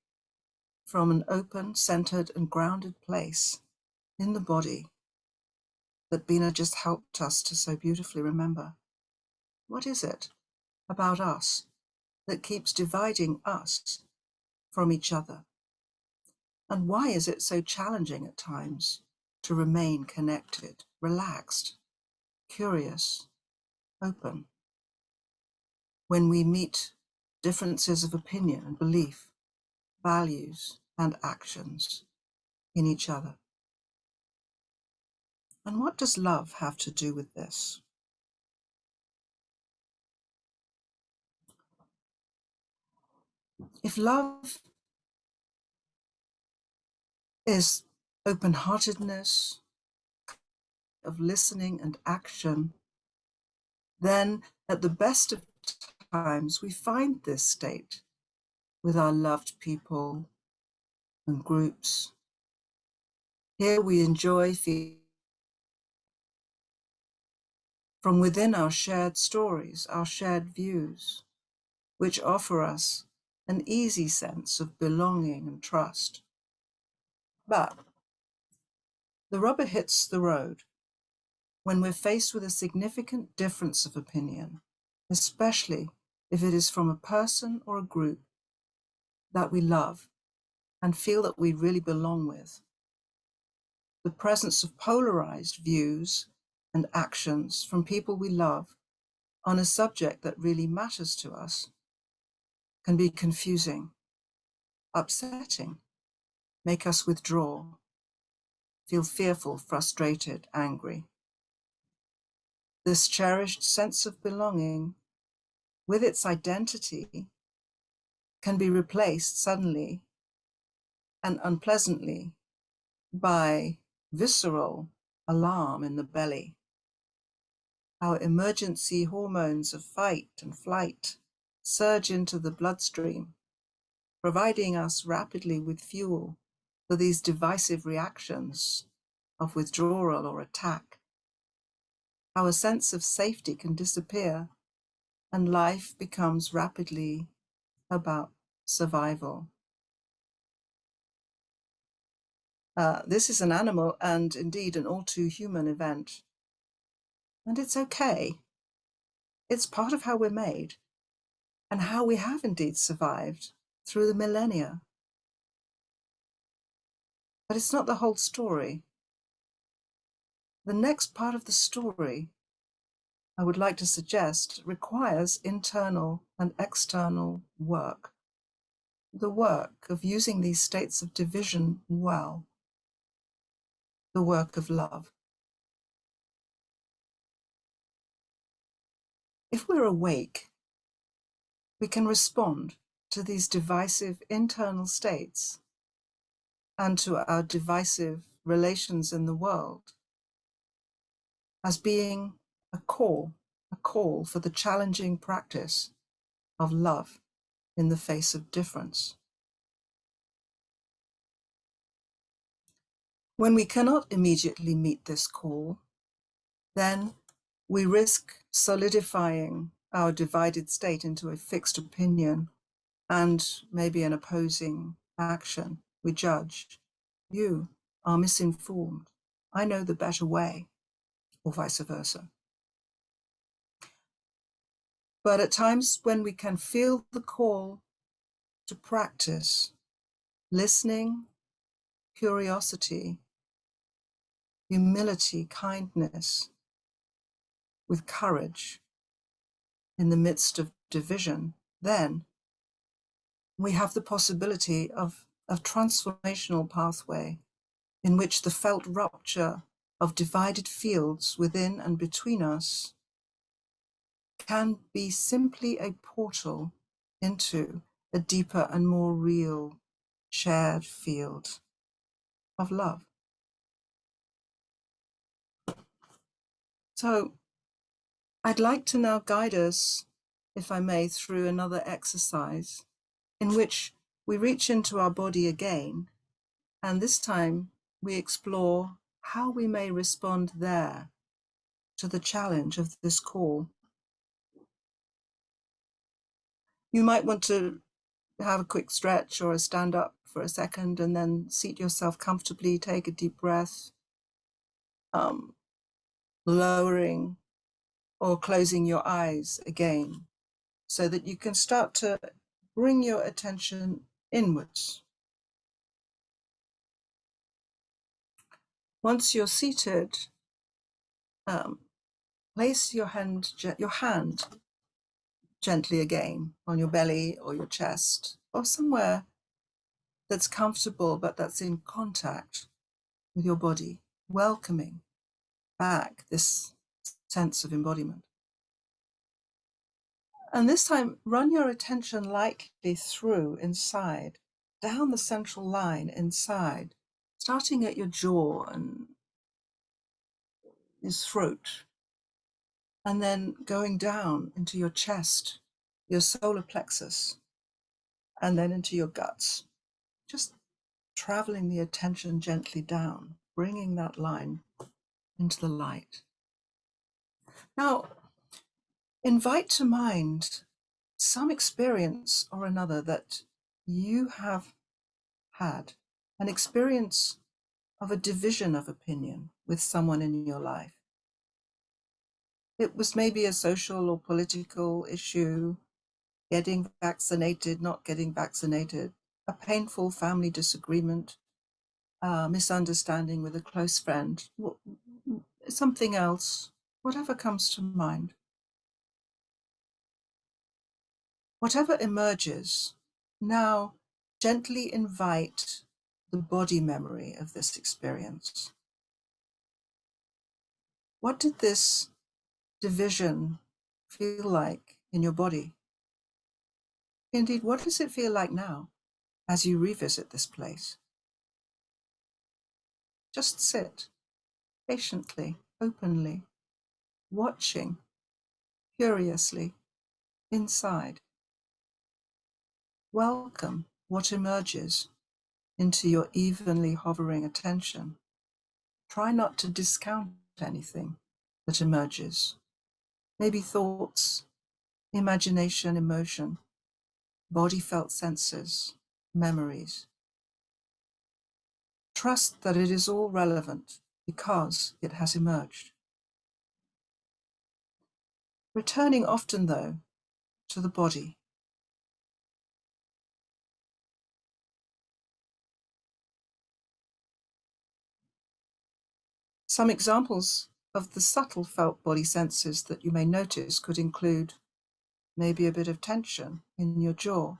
from an open, centered, and grounded place in the body that Bina just helped us to so beautifully remember? What is it about us that keeps dividing us from each other? And why is it so challenging at times to remain connected, relaxed, curious, open, when we meet differences of opinion and belief, values and actions in each other? And what does love have to do with this? If love is open-heartedness, of listening and action, then at the best of times we find this state with our loved people and groups. Here we enjoy feeling from within our shared stories, our shared views, which offer us an easy sense of belonging and trust. But the rubber hits the road when we're faced with a significant difference of opinion, especially if it is from a person or a group that we love and feel that we really belong with. The presence of polarized views and actions from people we love on a subject that really matters to us can be confusing, upsetting, make us withdraw, feel fearful, frustrated, angry. This cherished sense of belonging with its identity can be replaced suddenly and unpleasantly by visceral alarm in the belly. Our emergency hormones of fight and flight surge into the bloodstream, providing us rapidly with fuel for these divisive reactions of withdrawal or attack. Our sense of safety can disappear, and life becomes rapidly about survival. This is an animal and indeed an all too human event. And it's okay. It's part of how we're made and how we have indeed survived through the millennia. But it's not the whole story. The next part of the story I would like to suggest, requires internal and external work. The work of using these states of division well. The work of love. If we're awake, we can respond to these divisive internal states and to our divisive relations in the world as being a call for the challenging practice of love in the face of difference. When we cannot immediately meet this call, then we risk solidifying our divided state into a fixed opinion and maybe an opposing action. We judge, you are misinformed, I know the better way, or vice versa. But at times when we can feel the call to practice listening, curiosity, humility, kindness, with courage in the midst of division, then we have the possibility of a transformational pathway in which the felt rupture of divided fields within and between us can be simply a portal into a deeper and more real shared field of love. So I'd like to now guide us, if I may, through another exercise in which we reach into our body again, and this time we explore how we may respond there to the challenge of this call. You might want to have a quick stretch or a stand up for a second and then seat yourself comfortably, take a deep breath, lowering or closing your eyes again so that you can start to bring your attention inwards. Once you're seated, place your hand gently again on your belly or your chest or somewhere that's comfortable but that's in contact with your body, welcoming back this sense of embodiment. And this time, run your attention lightly through inside, down the central line inside, starting at your jaw and your throat, and then going down into your chest, your solar plexus, and then into your guts. Just traveling the attention gently down, bringing that line into the light. Now, invite to mind some experience or another that you have had, an experience of a division of opinion with someone in your life. It was maybe a social or political issue, getting vaccinated, not getting vaccinated, a painful family disagreement, misunderstanding with a close friend, something else, whatever comes to mind. Whatever emerges, now gently invite the body memory of this experience. What did this division feel like in your body? Indeed, what does it feel like now as you revisit this place? Just sit patiently, openly, watching curiously inside. Welcome what emerges into your evenly hovering attention. Try not to discount anything that emerges. Maybe thoughts, imagination, emotion, body felt senses, memories. Trust that it is all relevant because it has emerged. Returning often, though, to the body. Some examples of the subtle felt body senses that you may notice could include maybe a bit of tension in your jaw,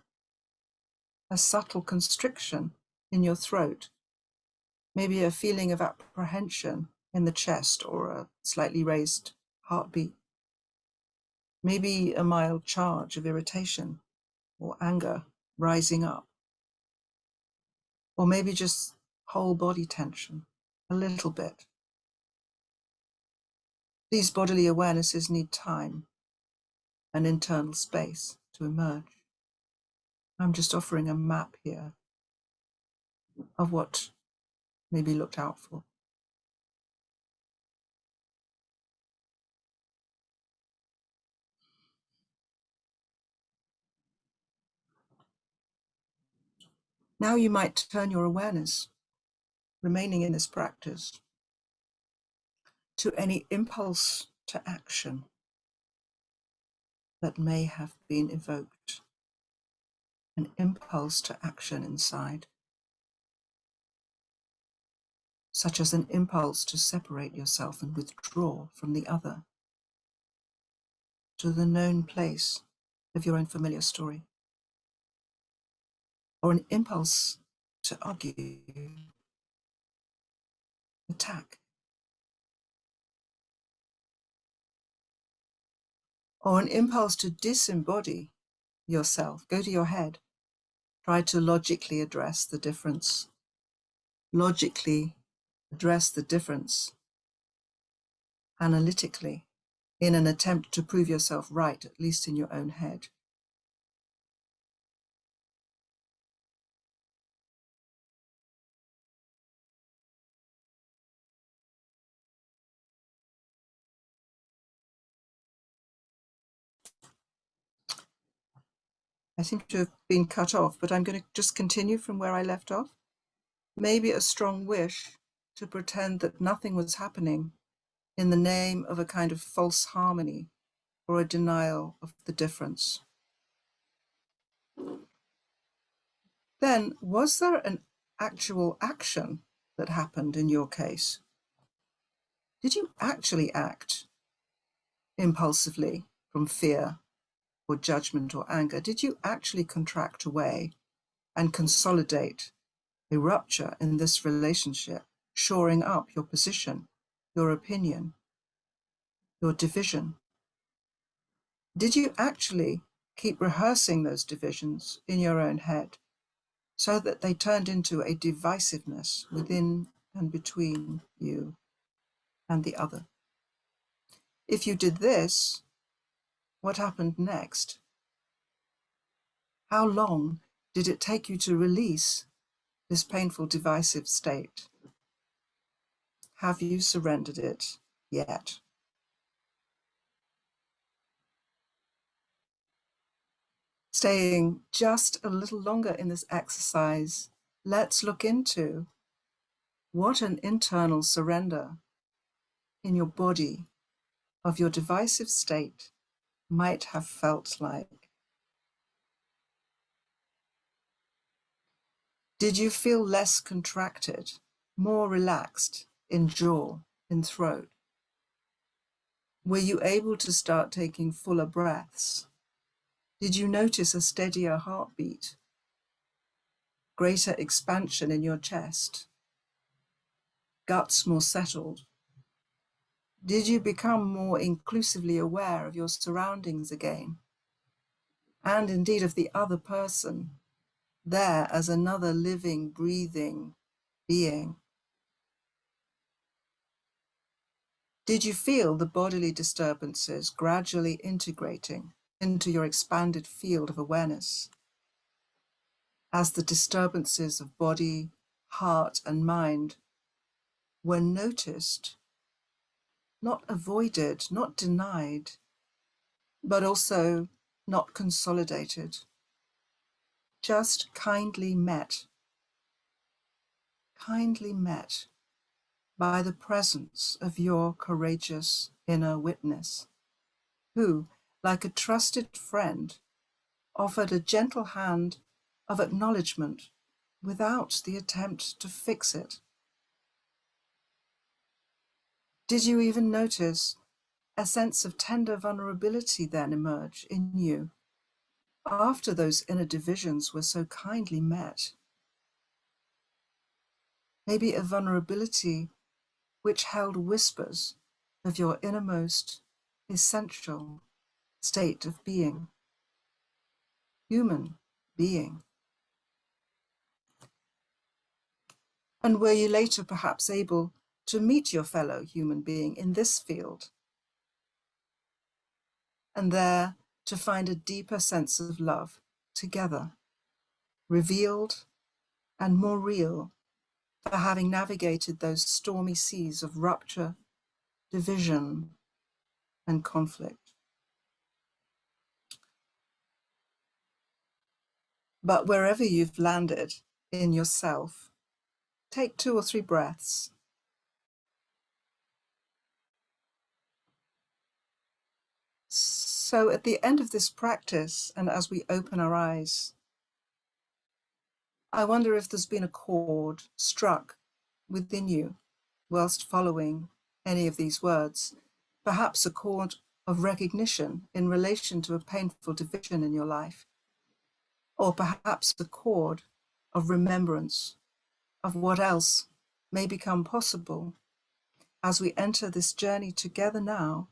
a subtle constriction in your throat, maybe a feeling of apprehension in the chest or a slightly raised heartbeat, maybe a mild charge of irritation or anger rising up, or maybe just whole body tension, a little bit. These bodily awarenesses need time and internal space to emerge. I'm just offering a map here of what may be looked out for. Now you might turn your awareness, remaining in this practice, to any impulse to action that may have been evoked, an impulse to action inside, such as an impulse to separate yourself and withdraw from the other, to the known place of your own familiar story, or an impulse to argue, attack, or an impulse to disembody yourself, go to your head, try to logically address the difference, analytically, in an attempt to prove yourself right, at least in your own head. I seem to have been cut off, but I'm going to just continue from where I left off. Maybe a strong wish to pretend that nothing was happening in the name of a kind of false harmony or a denial of the difference. Then, was there an actual action that happened in your case? Did you actually act impulsively from fear or judgment or anger? Did you actually contract away and consolidate a rupture in this relationship, shoring up your position, your opinion, your division? Did you actually keep rehearsing those divisions in your own head so that they turned into a divisiveness within and between you and the other? If you did this, what happened next? How long did it take you to release this painful divisive state? Have you surrendered it yet? Staying just a little longer in this exercise, let's look into what an internal surrender in your body of your divisive state might have felt like. Did you feel less contracted, more relaxed in jaw, in throat? Were you able to start taking fuller breaths? Did you notice a steadier heartbeat, greater expansion in your chest, guts more settled? Did you become more inclusively aware of your surroundings again, and indeed of the other person, there as another living, breathing being? Did you feel the bodily disturbances gradually integrating into your expanded field of awareness, as the disturbances of body, heart, and mind were noticed, not avoided, not denied, but also not consolidated, just kindly met by the presence of your courageous inner witness, who, like a trusted friend, offered a gentle hand of acknowledgement without the attempt to fix it? Did you even notice a sense of tender vulnerability then emerge in you after those inner divisions were so kindly met? Maybe a vulnerability which held whispers of your innermost essential state of being, human being. And were you later perhaps able to meet your fellow human being in this field, and there to find a deeper sense of love together, revealed and more real for having navigated those stormy seas of rupture, division, and conflict? But wherever you've landed in yourself, take 2 or 3 breaths. So at the end of this practice, and as we open our eyes, I wonder if there's been a chord struck within you whilst following any of these words, perhaps a chord of recognition in relation to a painful division in your life, or perhaps a chord of remembrance of what else may become possible as we enter this journey together now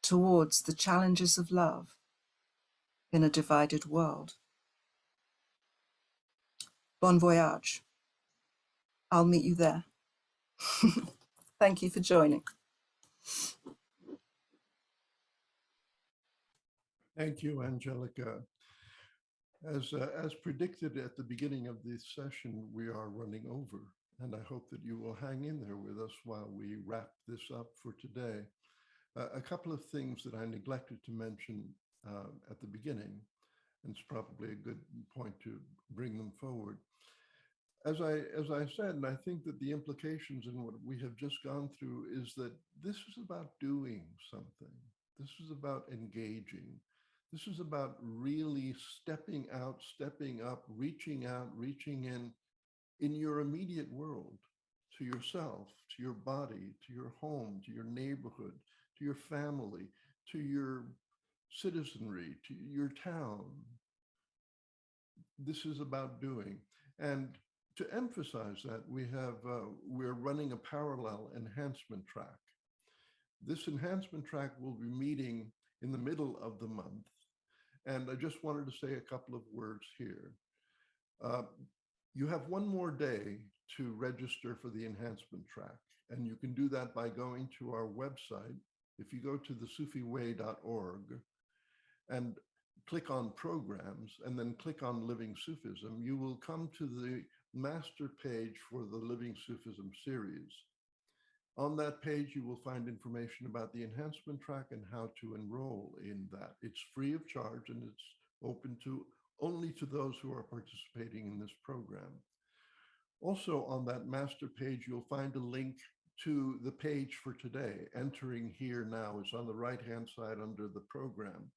towards the challenges of love in a divided world. Bon voyage. I'll meet you there. Thank you for joining. Thank you, Angelica. As predicted at the beginning of this session, we are running over, and I hope that you will hang in there with us while we wrap this up for today. A couple of things that I neglected to mention at the beginning, and it's probably a good point to bring them forward. As I said, and I think that the implications in what we have just gone through is that this is about doing something. This is about engaging. This is about really stepping out, stepping up, reaching out, reaching in your immediate world, to yourself, to your body, to your home, to your neighborhood, to your family, to your citizenry, to your town. This is about doing. And to emphasize that, we're running a parallel enhancement track. This enhancement track will be meeting in the middle of the month. And I just wanted to say a couple of words here. You have one more day to register for the enhancement track. And you can do that by going to our website. If you go to the sufiway.org and click on programs and then click on Living Sufism, you will come to the master page for the Living Sufism series. On that page, you will find information about the enhancement track and how to enroll in that. It's free of charge and it's open to only to those who are participating in this program. Also on that master page, you'll find a link to the page for today. Entering Here Now is on the right-hand side under the program.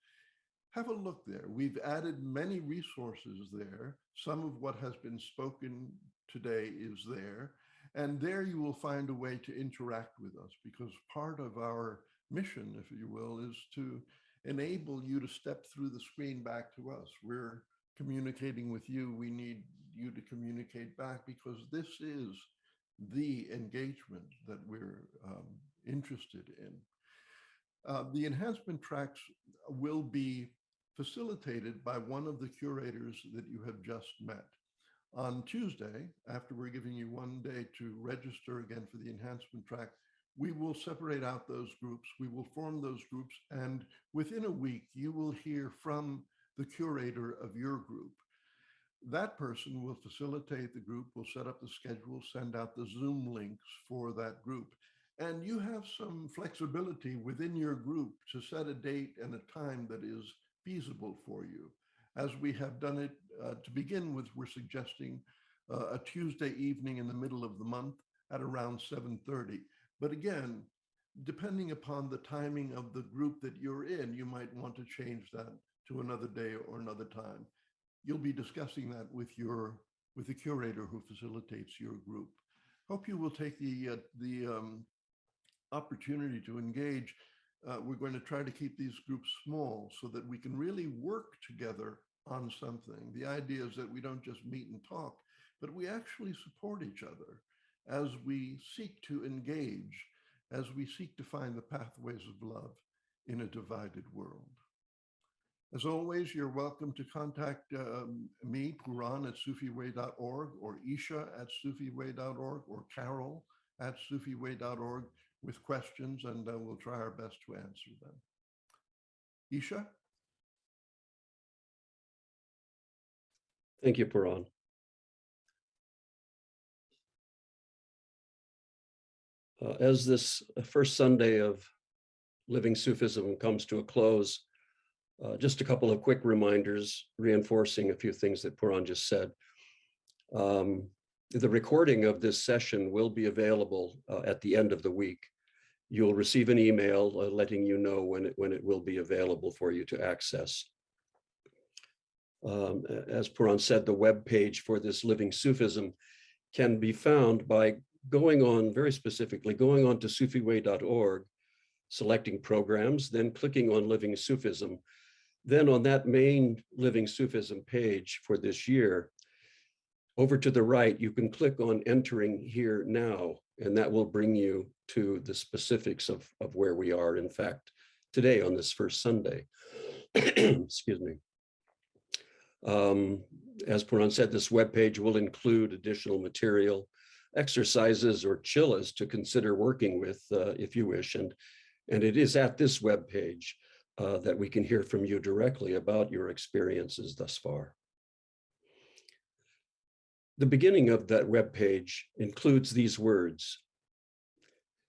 Have a look there. We've added many resources there. Some of what has been spoken today is there. And there you will find a way to interact with us, because part of our mission, if you will, is to enable you to step through the screen back to us. We're communicating with you. We need you to communicate back, because this is the engagement that we're interested in. The enhancement tracks will be facilitated by one of the curators that you have just met. On Tuesday, after we're giving you one day to register again for the enhancement track, we will separate out those groups. We will form those groups, and within a week, you will hear from the curator of your group. That person will facilitate the group, will set up the schedule, send out the Zoom links for that group. And you have some flexibility within your group to set a date and a time that is feasible for you. As we have done it to begin with, we're suggesting a Tuesday evening in the middle of the month at around 7:30. But again, depending upon the timing of the group that you're in, you might want to change that to another day or another time. You'll be discussing that with the curator who facilitates your group. Hope you will take the opportunity to engage, we're going to try to keep these groups small so that we can really work together on something. The idea is that we don't just meet and talk, but we actually support each other as we seek to engage, as we seek to find the pathways of love in a divided world. As always, you're welcome to contact me, Puran, at sufiway.org, or Isha at sufiway.org, or Carol at sufiway.org with questions, and we'll try our best to answer them. Isha? Thank you, Puran. As this first Sunday of Living Sufism comes to a close, just a couple of quick reminders, reinforcing a few things that Puran just said. The recording of this session will be available at the end of the week. You'll receive an email letting you know when it will be available for you to access. As Puran said, the web page for this Living Sufism can be found by going on, very specifically, going on to sufiway.org, selecting programs, then clicking on Living Sufism. Then on that main Living Sufism page for this year, over to the right, you can click on Entering Here Now, and that will bring you to the specifics of where we are, in fact, today on this first Sunday. Excuse me. As Puran said, this webpage will include additional material, exercises, or chillas to consider working with if you wish. And it is at this webpage that we can hear from you directly about your experiences thus far. The beginning of that webpage includes these words: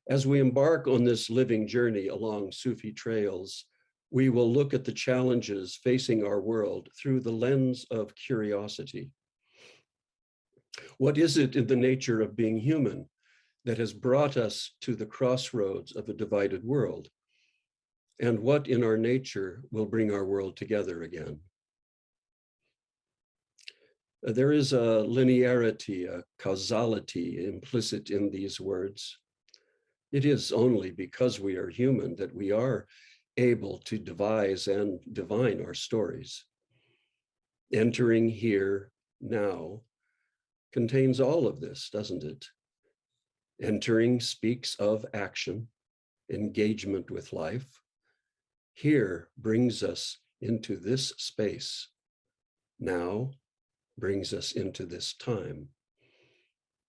as we embark on this living journey along Sufi trails, we will look at the challenges facing our world through the lens of curiosity. What is it in the nature of being human that has brought us to the crossroads of a divided world? And what in our nature will bring our world together again? There is a linearity, a causality implicit in these words. It is only because we are human that we are able to devise and divine our stories. Entering Here Now contains all of this, doesn't it? Entering speaks of action, engagement with life. Here brings us into this space. Now brings us into this time.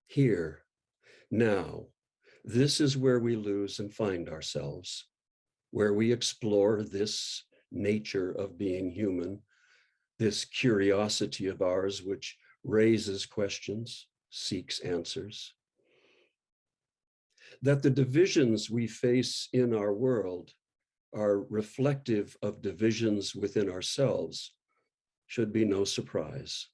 Here, now, this is where we lose and find ourselves, where we explore this nature of being human, this curiosity of ours which raises questions, seeks answers. That the divisions we face in our world are reflective of divisions within ourselves should be no surprise.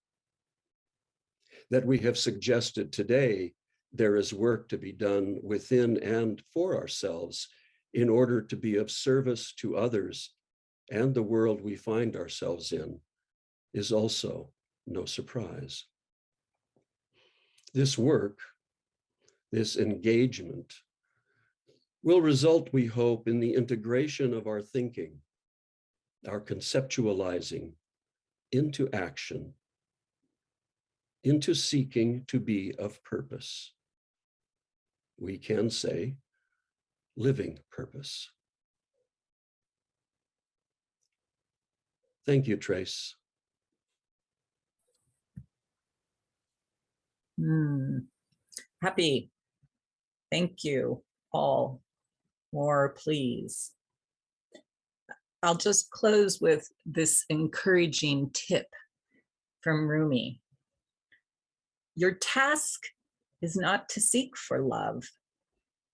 That we have suggested today there is work to be done within and for ourselves in order to be of service to others and the world we find ourselves in is also no surprise. This work, this engagement, will result, we hope, in the integration of our thinking, our conceptualizing into action, into seeking to be of purpose. We can say, living purpose. Thank you, Trace. Happy. Thank you all. More, please. I'll just close with this encouraging tip from Rumi. Your task is not to seek for love,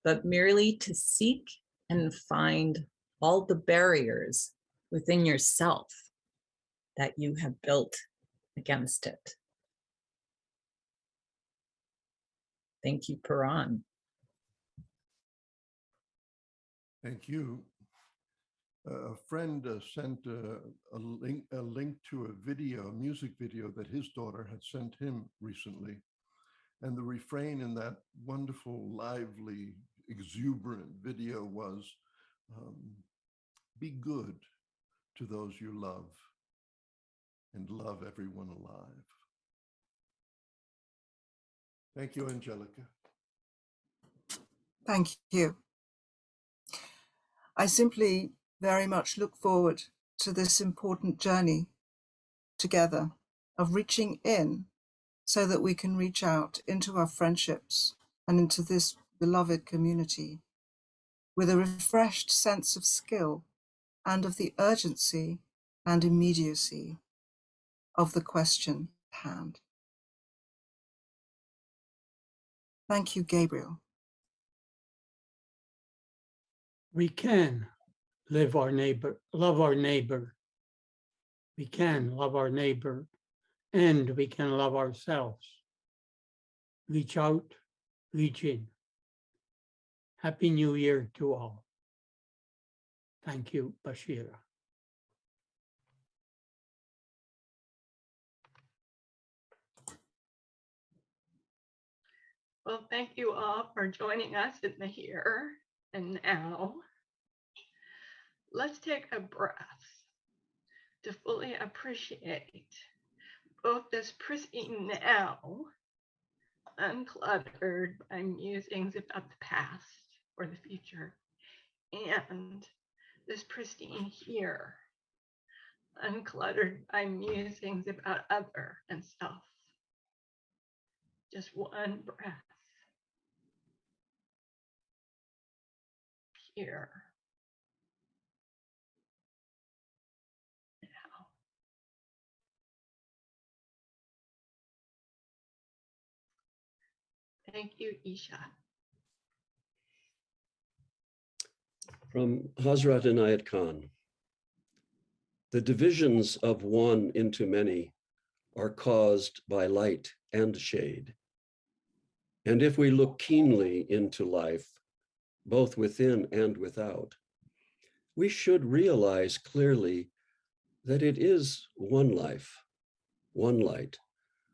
but merely to seek and find all the barriers within yourself that you have built against it. Thank you, Puran. Thank you. A friend sent a link to a music video that his daughter had sent him recently. And the refrain in that wonderful, lively exuberant video was, be good to those you love and love everyone alive. Thank you, Angelica. Thank you. I simply very much look forward to this important journey together of reaching in so that we can reach out into our friendships and into this beloved community with a refreshed sense of skill and of the urgency and immediacy of the question at hand. Thank you, Gabriel. We can love our neighbor. We can love our neighbor, and we can love ourselves. Reach out, reach in. Happy New Year to all. Thank you, Bashira. Well, thank you all for joining us in the here and now. Let's take a breath to fully appreciate both this pristine now, uncluttered by musings about the past or the future, and this pristine here, uncluttered by musings about other and self. Just one breath. Here. Now. Thank you, Isha. From Hazrat Inayat Khan. The divisions of one into many are caused by light and shade. And if we look keenly into life, both within and without, we should realize clearly that it is one life, one light,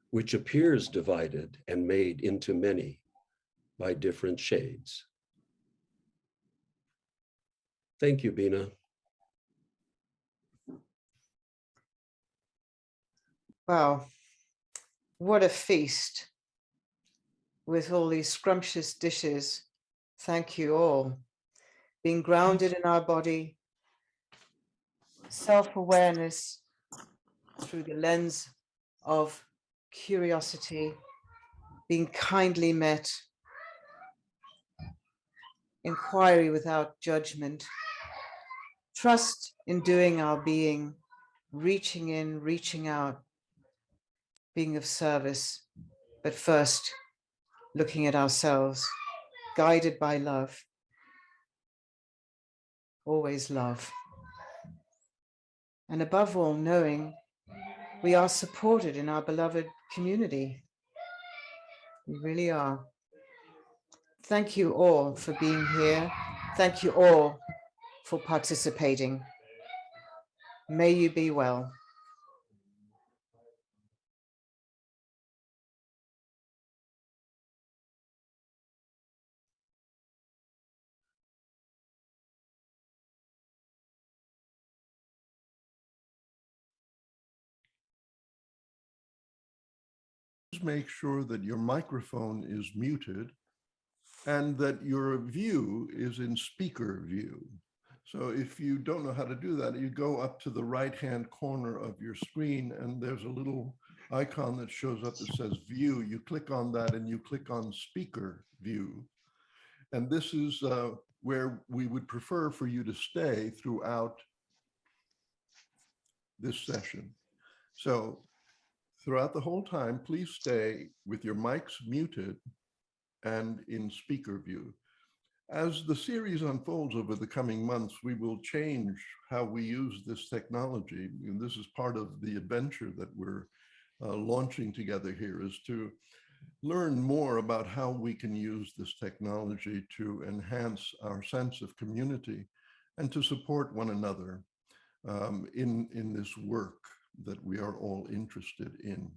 which appears divided and made into many by different shades. Thank you, Bina. Wow, what a feast with all these scrumptious dishes. Thank you all. Being grounded in our body, self-awareness through the lens of curiosity, being kindly met, inquiry without judgment, trust in doing our being, reaching in, reaching out, being of service, but first looking at ourselves, guided by love, always love. And above all, knowing we are supported in our beloved community. We really are. Thank you all for being here. Thank you all for participating. May you be well. Make sure that your microphone is muted and that your view is in speaker view. So if you don't know how to do that, you go up to the right-hand corner of your screen and there's a little icon that shows up that says view. You click on that and you click on speaker view. And this is where we would prefer for you to stay throughout this session. So throughout the whole time, please stay with your mics muted and in speaker view. As the series unfolds over the coming months, we will change how we use this technology. And this is part of the adventure that we're launching together here, is to learn more about how we can use this technology to enhance our sense of community and to support one another in this work that we are all interested in